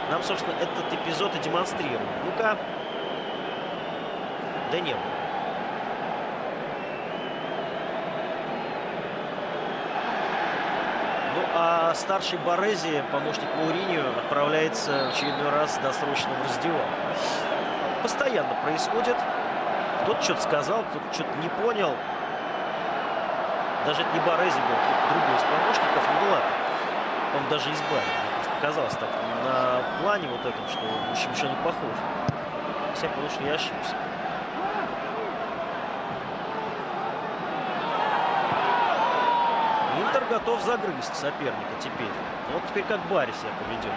Speaker 1: Нам, собственно, этот эпизод и демонстрирует. Ну-ка. Да не было. Ну, а старший Барези, помощник Мауриньо, отправляется в очередной раз досрочно в раздевалку. Постоянно происходит. Кто-то что-то сказал, кто-то что-то не понял. Даже это не Барези был, кто-то другой из помощников. Ну ладно, он даже избавил. Мне просто показалось так на плане вот этом, что очень не похоже. Хотя, потому что я ошибся. Интер готов загрызть соперника теперь. Вот теперь как Барри себя поведет.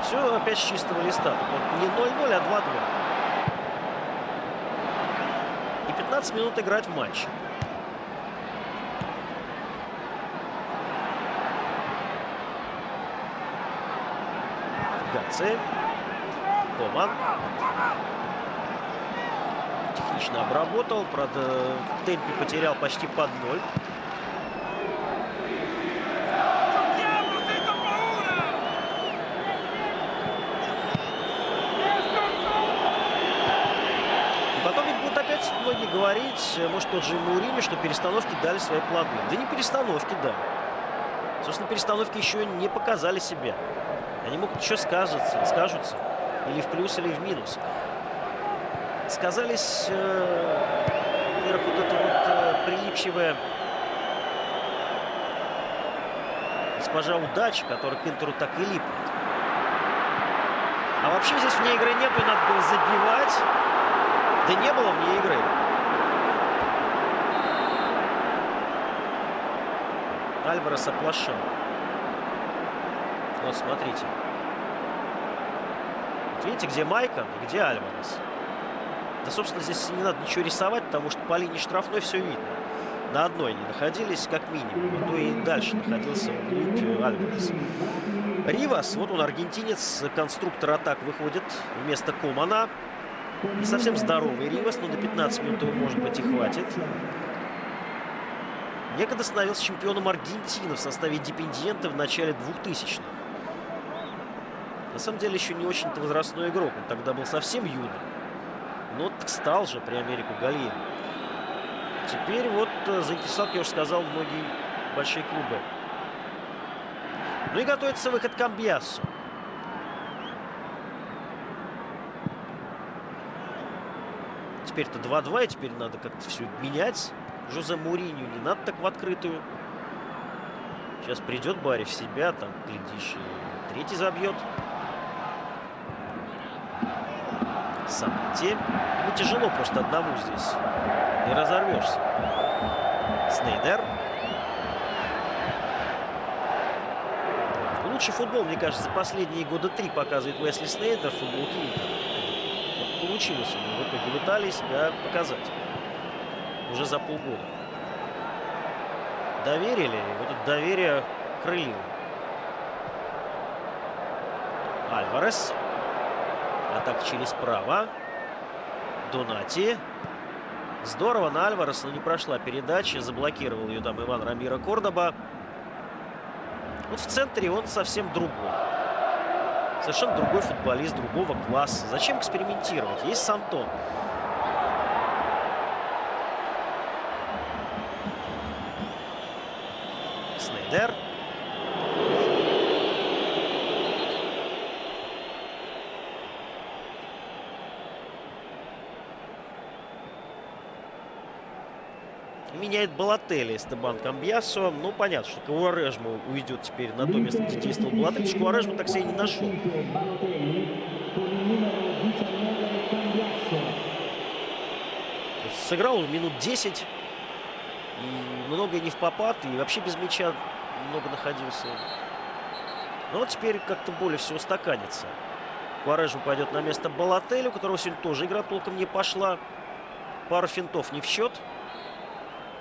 Speaker 1: Все опять с чистого листа. Тут не 0-0, а 2-2. И 15 минут играть в матче. Гаци. Коман. Технично обработал. Правда, в темпе потерял почти под 0. Многие говорить, может, тот же Мауриньо, что перестановки дали свои плоды. Да не перестановки дали. Собственно, перестановки еще не показали себя. Они могут еще скажутся. Или в плюс, или в минус. Сказались, во-первых, вот это вот прилипчивая госпожа удачи, которая к Интеру так и липнет. А вообще здесь вне игры нету, и надо было забивать. Да не было вне игры. Альварес оплошал. Вот смотрите. Вот видите, где Майкон и где Альварес. Да, собственно, здесь не надо ничего рисовать, потому что по линии штрафной все видно. На одной они находились как минимум. А то и дальше находился вглубь Альварес. Ривас, вот он, аргентинец, конструктор атак, выходит вместо Комана. Не совсем здоровый Ривас, но до 15 минут его, может быть, и хватит. Некогда становился чемпионом Аргентины в составе Депендиенте в начале 2000-х. На самом деле, еще не очень-то возрастной игрок. Он тогда был совсем юным. Но стал же при Америку Галиеву. Теперь вот заинтересовал, как я уже сказал, многие большие клубы. Ну и готовится выход Камбьясо. Теперь-то 2-2, и теперь надо как-то все менять. Жозе Мауриньо не надо так в открытую. Сейчас придет Барри в себя, там, глядишь, и третий забьет. Санти. Ну, тяжело просто одному здесь. Не разорвешься. Снейдер. Лучший футбол, мне кажется, за последние года 3 показывает Уэсли Снейдер в футболке Интера. Вот получилось у него в итоге в Италии себя показать. Уже за полгода. Доверили, и вот это доверие крылья. Альварес. Атака через право. Донати. Здорово на Альвареса, но не прошла передача. Заблокировал ее там Иван Рамиро Кордоба. Вот в центре он совсем другой. Совершенно другой футболист, другого класса. Зачем экспериментировать? Есть Сантон. Снейдер. Меняет Балотелли Эстебан Камбьясо. Ну, понятно, что Куарежма уйдет теперь на то место, где действовал Балотелли. Потому что Куарежма так себя и не нашел. Сыграл он минут 10. И многое не в попад. И вообще без мяча много находился. Но теперь как-то более все устаканится. Куарежма пойдет на место Балотелли, у которого сегодня тоже игра толком не пошла. Пару финтов не в счет.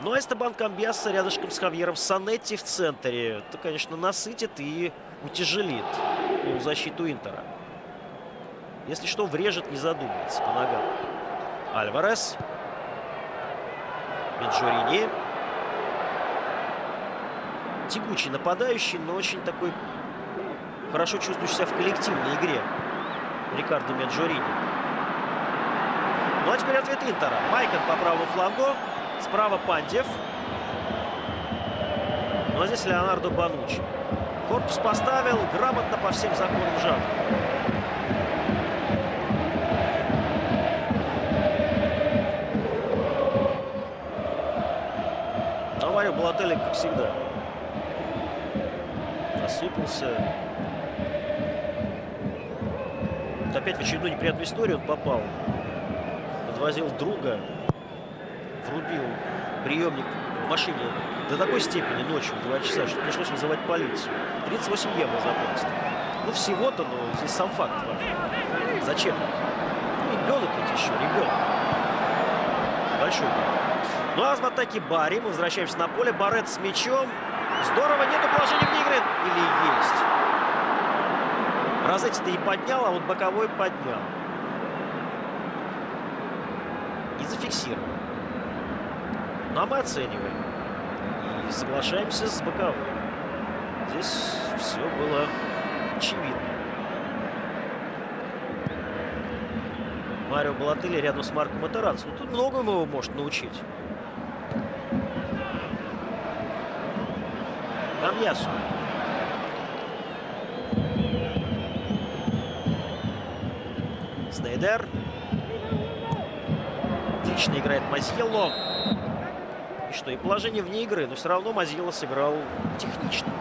Speaker 1: Ну а Эстебан Камбьяса рядышком с Хавьером Санетти в центре. Это, конечно, насытит и утяжелит защиту Интера. Если что, врежет, не задумается по ногам. Альварес. Меджорини. Тягучий нападающий, но очень такой хорошо чувствующий себя в коллективной игре. Рикардо Меджорини. Ну а теперь ответ Интера. Майкон по правому флангу. Справа Пандев. Ну а здесь Леонардо Бануччи. Корпус поставил грамотно по всем законам жанра. Но Марио Балотелли, как всегда, насупился. Вот опять в очередную неприятную историю он попал. Подвозил друга. Врубил приемник в машине до такой степени ночью в 2 часа, что пришлось вызывать полицию. 38 евро заплатит. Ну, всего-то, но здесь сам факт важен. Зачем? Ну, ребенок ведь еще, ребенок. Большой. Ну, а в атаке Барри. Мы возвращаемся на поле. Барретт с мячом. Здорово, нету положения вне игры. Или есть? Розетти-то и поднял, а вот боковой поднял. И зафиксировал. Ну, а мы оцениваем. И соглашаемся с боковым. Здесь все было очевидно. Марио Балотелли рядом с Марко Матерацци. Ну, тут многому его может научить. Камбьясу. Снейдер. Отлично играет Мазьелло. И что, и положение вне игры, но все равно Мазьелло сыграл технично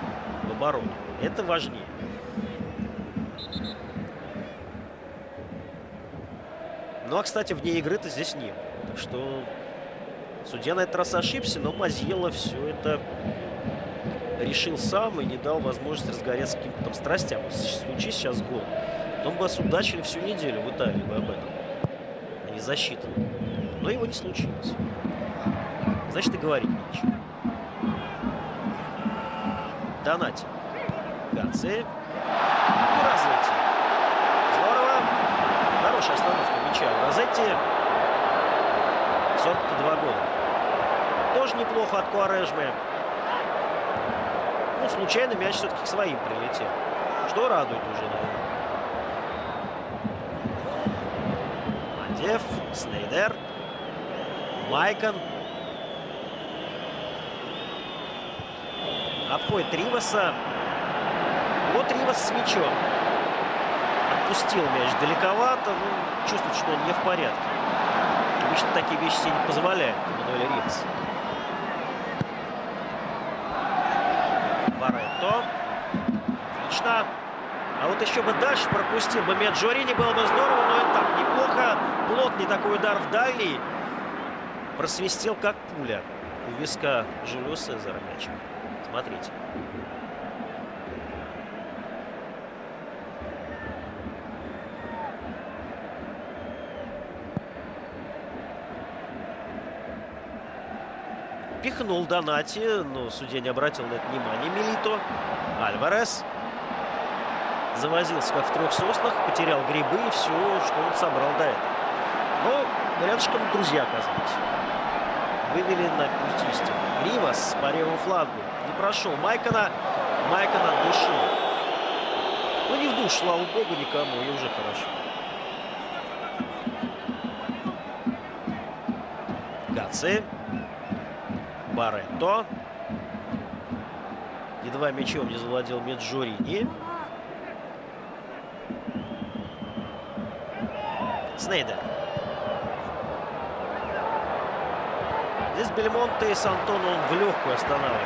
Speaker 1: в оборону. Это важнее. Ну, а, кстати, вне игры-то здесь не было. Так что судья на этот раз ошибся, но Мазьелло все это решил сам и не дал возможности разгореться каким-то там страстям. Случись сейчас гол. Потом бы осудачили всю неделю в Италии бы об этом. А не засчитано. Но его не случилось. Значит, и говорить нечего. Донати. Гаци. И Розетти. Здорово. Хорошая остановка мяча у Розетти. 42 года. Тоже неплохо от Куарежмы. Ну, случайно мяч все-таки к своим прилетел. Что радует уже, наверное. Мандев. Снейдер. Майкон. Обходит Риваса. Вот Ривас с мячом. Отпустил мяч далековато. Ну, чувствует, что он не в порядке. Обычно такие вещи себе не позволяют Эммануэль Ривас. Барретто. Отлично. А вот еще бы дальше пропустил бы Меджорини, было бы здорово, но и так неплохо. Плотный такой удар в дальний. Просвистел, как пуля. У виска Жюлио Сезара мячик. Смотрите. Пихнул Донати, но судья не обратил на это внимания. Милито. Альварес. Завозился, как в 3 соснах. Потерял грибы и все, что он собрал до этого. Но рядышком друзья оказались. Вывели на путь истины. Ривас по левому флангу. Не прошел Майкона. Майкон от души. Ну, не в душ, слава богу, никому. И уже хорошо. Гаци. Барретто. Едва мячом не завладел Меджорини. Снейдер. Здесь Бельмонте и Сантон он в легкую останавливает.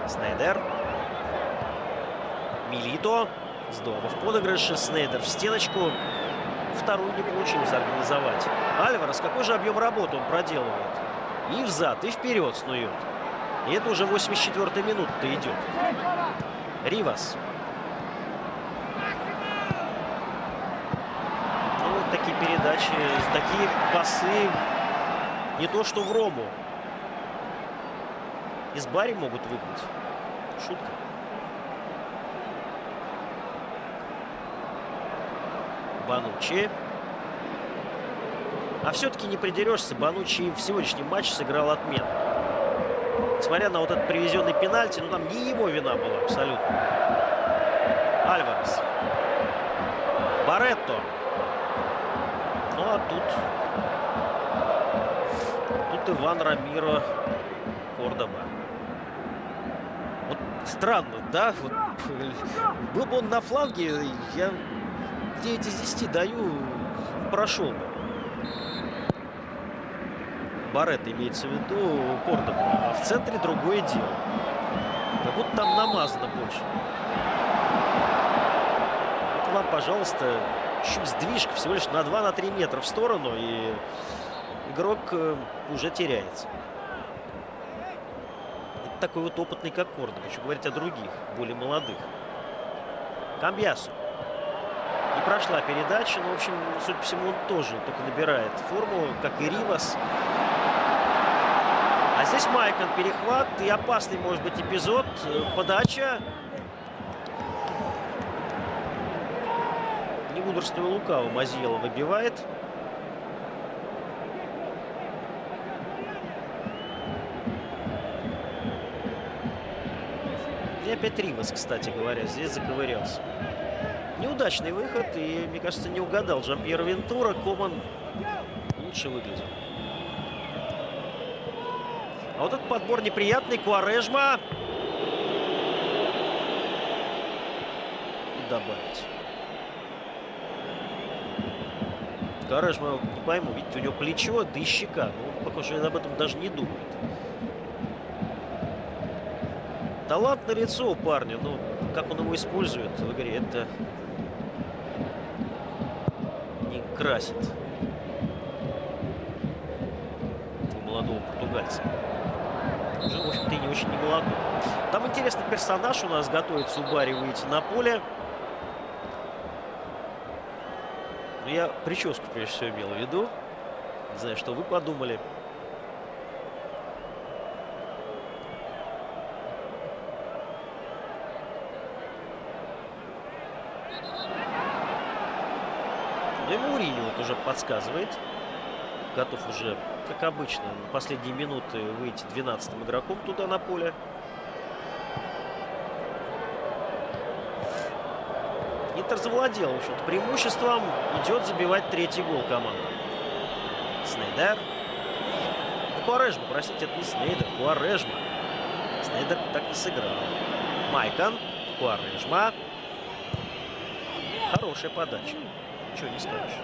Speaker 1: Снейдер. Милито. Здорово. В подыгрыше Снейдер в стеночку. Вторую не получилось организовать. Альварес, какой же объем работы он проделывает. И взад, и вперед снует. И это уже 84-я минута-то идет. Ривас. Ну, вот такие передачи, такие пасы. Не то, что в Рому. Из Бари могут выиграть. Шутка. Банучи. А все-таки не придерешься. Банучи в сегодняшнем матче сыграл отменно. Несмотря на вот этот привезенный пенальти, ну там не его вина была абсолютно. Альварес. Баретто. Ну а тут Иван Рамиро Кордоба. Вот странно, да? Вот, был бы он на фланге, я 9 из 10 даю, прошел бы. Баретто имеется в виду Кордоба. А в центре другое дело. Как будто там намазано больше. Вот вам, пожалуйста, чуть сдвижка всего лишь на 2-3 метра в сторону, и игрок уже теряется. Это такой вот опытный, как Кордоба. Еще говорить о других, более молодых. Камбьясо. Не прошла передача, но, в общем, судя по всему, он тоже только набирает форму, как и Ривас. А здесь Майкон, перехват и опасный, может быть, эпизод. Подача. Не мудрствуя лукаво, Мазиела выбивает. И опять Ривас, кстати говоря, здесь заковырялся. Неудачный выход, и, мне кажется, не угадал Жан-Пьер Вентура. Коман лучше выглядел. А вот этот подбор неприятный. Куарежма. И добавить. Куарежма, не пойму, ведь у него плечо, да и щека. Ну, пока что он об этом даже не думает. Талант на лицо у парня, но как он его использует в игре, это не красит молодого португальца. Уже, в общем-то, и не очень не молодой. Там интересный персонаж у нас готовится у Бари выйти на поле. Но я прическу, прежде всего, имел в виду. Не знаю, что вы подумали. Ну и Мауриньо вот уже подсказывает. Готов уже, как обычно, на последние минуты выйти 12-м игроком туда на поле. Интер завладел, в общем-то, преимуществом. Идет забивать третий гол команда. Снейдер. Куарежма, простите, это не Снейдер. Куарежма. Снейдер так не сыграл. Майкон. Куарежма. Хорошая подача. Ничего не скажешь.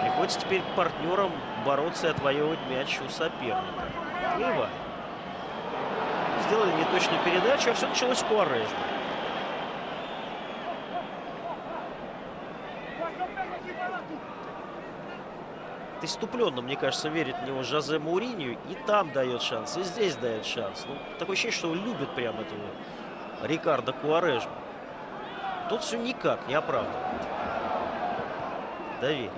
Speaker 1: Приходится теперь партнерам бороться и отвоевывать мяч у соперника. Левая. Сделали неточную передачу, а все началось с Куарежма. Иступленно, мне кажется, верит в него Жозе Мауриньо. И там дает шанс, и здесь дает шанс. Ну, такое ощущение, что он любит прямо этого Рикардо Куарежма. Тут все никак не оправдано. Доверие.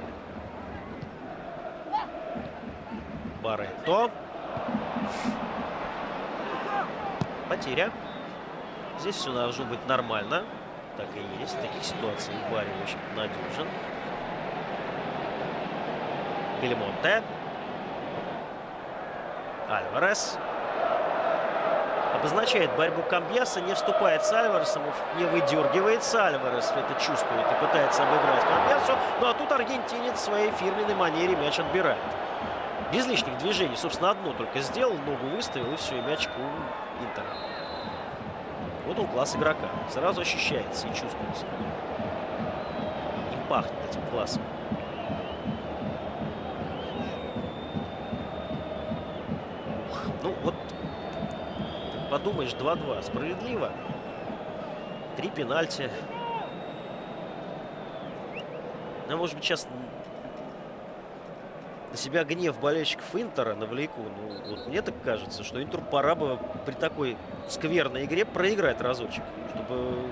Speaker 1: Баретто. Потеря. Здесь все должно быть нормально. Так и есть. В таких ситуациях Барри очень надежен. Бельмонте. Альварес. Обозначает борьбу Камбьяса. Не вступает с Альваресом. Не выдергивается. Альварес это чувствует и пытается обыграть Камбьясу. Ну а тут аргентинец в своей фирменной манере мяч отбирает. Без лишних движений. Собственно, одно только сделал. Ногу выставил, и все. И мячик у Интера. Вот он класс игрока. Сразу ощущается и чувствуется. Им пахнет этим классом. Ну, вот, подумаешь, 2-2. Справедливо. 3 пенальти. Ну, может быть, сейчас на себя гнев болельщиков Интера навлеку. Ну, вот мне так кажется, что Интеру пора бы при такой скверной игре проиграть разочек, чтобы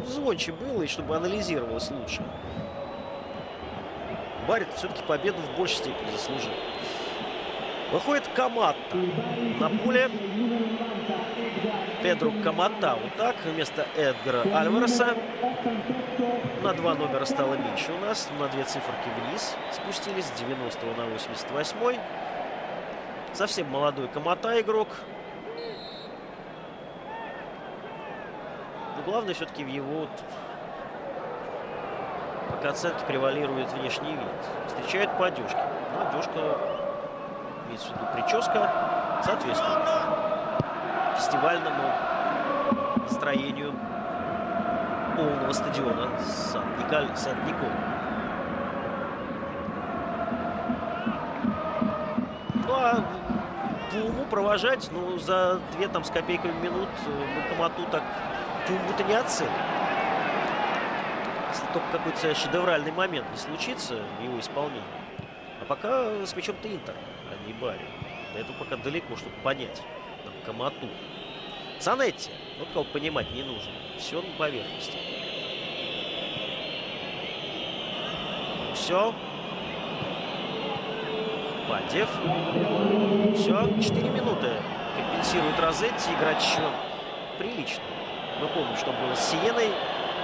Speaker 1: звонче было и чтобы анализировалось лучше. Барри все-таки победу в большей степени заслужил. Выходит Камата на поле. Педро Камата вот так вместо Эдгара Альвареса. На 2 номера стало меньше у нас. На 2 циферки вниз спустились с 90 на 88. Совсем молодой Камата игрок. Но главное все-таки в его пока оценке превалирует внешний вид. Встречает по одежке. Ну, одежка, имеется в виду прическа, соответствует фестивальному настроению полного стадиона Сан-Никол. Ну а по уму провожать, ну, за 2 там с копейками минут мы Камату так по уму-то не оценим. Если только какой-то шедевральный момент не случится в его исполнении. А пока с мячом-то Интер, а не Барри. До этого пока далеко, чтобы понять там Камату. Санетти, вот кого понимать не нужно. Все на поверхности. Все. Бадев. Все. 4 минуты компенсирует Розетти. Играть еще прилично. Мы помним, что было с Сиеной.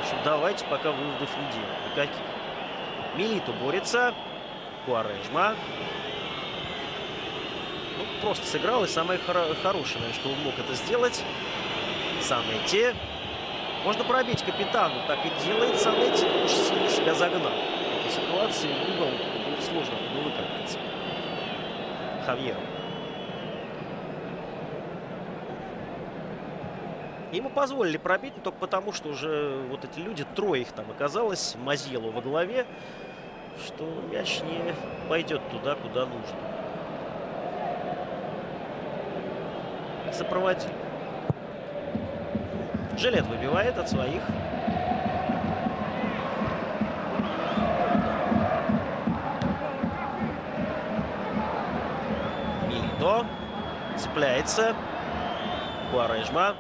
Speaker 1: Что давайте пока выводов не делаем. Никаких. Милито борется. Куарежма. Ну, просто сыграл. И самое хорошее, наверное, что он мог это сделать. Санетти. Можно пробить капитану. Так и делает Санетти. Но уж сильно себя загнал. В этой ситуации в угол будет сложно было выкарабкаться. Хавьеру. Ему позволили пробить, но только потому, что уже вот эти люди, 3 их там оказалось, Мазьелу во главе, что мяч не пойдет туда, куда нужно. Сопроводил. Жилет выбивает от своих. Милито. Цепляется. Куарежма.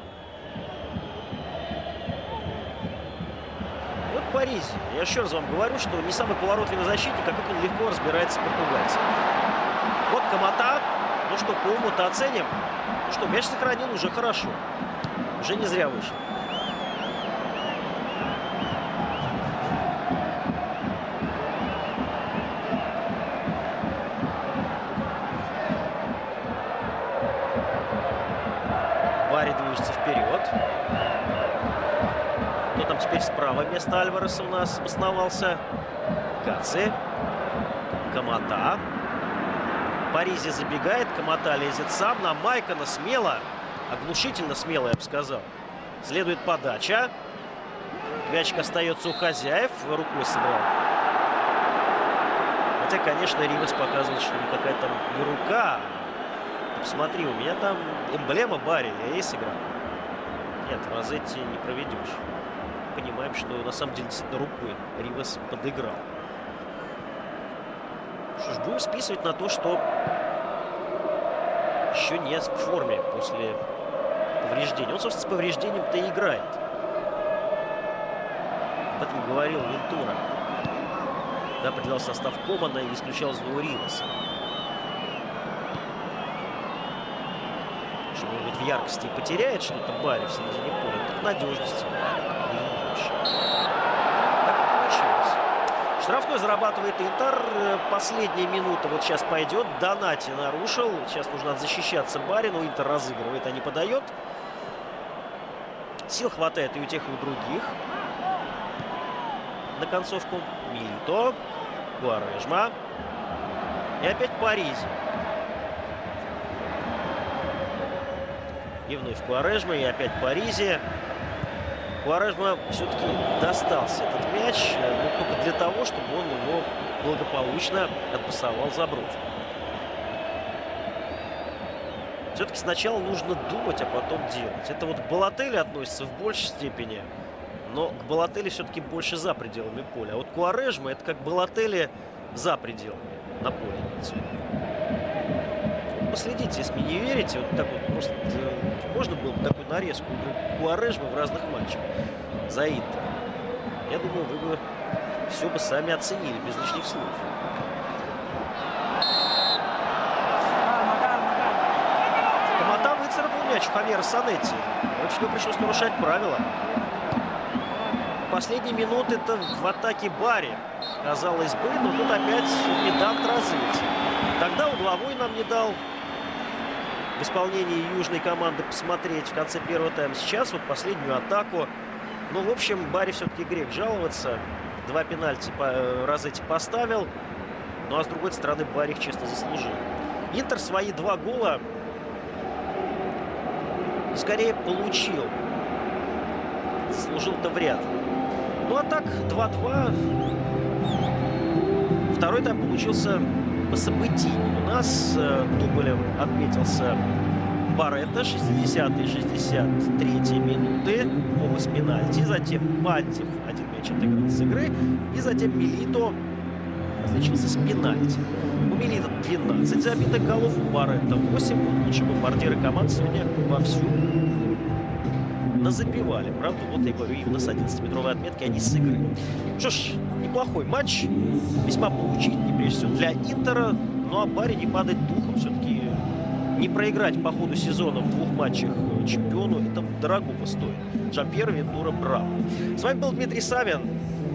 Speaker 1: Вот Паризи. Я еще раз вам говорю, что не самый поворотливый защитник, а как он легко разбирается с португальцем. Вот Камата. Ну что, по уму-то оценим. Ну что, мяч сохранил уже хорошо. Уже не зря вышел. Барри движется вперед. Кто там теперь справа вместо Альвареса у нас обосновался? Каци. Камата. Паризи забегает. Камата лезет сам на Майкона. Смело. Оглушительно смело, я бы сказал. Следует подача. Мячик остается у хозяев. Рукой сыграл. Хотя, конечно, Ривас показывает, что никакая там не рука. Посмотри, у меня там эмблема Барри. Я есть игра. Нет, Розетти не проведешь. Понимаем, что на самом деле действительно рукой Ривас подыграл. Что ж, будем списывать на то, что еще не в форме после повреждения. Он, собственно, с повреждением-то и играет. Об этом говорил Вентура. Да, определял состав Комана и исключал из него Риваса. Что, может быть, в яркости потеряет что-то Барри в середине поля, так надежности будет больше. Так и получилось. Штрафной зарабатывает Интер. Последняя минута вот сейчас пойдет. Донати нарушил. Сейчас нужно защищаться Барри, но Интер разыгрывает, а не подает. Сил хватает и у тех, и у других. На концовку Милито. Куарежма. И опять Паризи. И вновь Куарежма, и опять Паризи. Куарежма все-таки достался этот мяч, но только для того, чтобы он его благополучно отпасовал за бровку. Все-таки сначала нужно думать, а потом делать. Это вот к Балотелли относится в большей степени, но к Балотелли все-таки больше за пределами поля. А вот Куарежма — это как Балотелли за пределами. на поле. Последите, если мне не верите, вот так вот просто можно было бы такую нарезку Куарежмы в разных матчах за Интер. Я думаю, вы бы все бы сами оценили без лишних слов. Комота выцарапал мяч Хавьера Санетти. Очень пришлось нарушать правила. Последние минуты-то в атаке Барри, казалось бы, но тут опять педант развился. Тогда угловой нам не дал в исполнении южной команды посмотреть в конце первого тайма. Сейчас вот последнюю атаку. Ну, в общем, Барри все-таки грех жаловаться. 2 пенальти раз эти поставил. Ну, а с другой стороны, Барри их честно заслужил. Интер свои 2 гола скорее получил. Заслужил-то вряд ли. Ну, а так, 2-2. Второй тайм получился по событийному. У нас дублем отметился Барретта, 60-й и 63-й минуты, оба с пенальти. Затем Бантев, 1 мяч отыгран с игры. И затем Милито различился с пенальти. У Милито 12 забитых голов, у Барретта 8. Вот лучшие бомбардиры команд сегодня вовсю назабивали. Правда, вот я говорю, именно с 11-метровой отметки они с игры. Что ж, неплохой матч. Весьма поучительный, прежде всего, для Интера. Ну, а Барри не падать духом. Все-таки не проиграть по ходу сезона в 2 матчах чемпиону, это дорогого стоит. Джампьеро Вентура браво. С вами был Дмитрий Савин.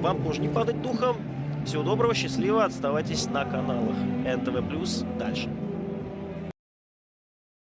Speaker 1: Вам тоже не падать духом. Всего доброго, счастливо. Оставайтесь на каналах НТВ+. Дальше.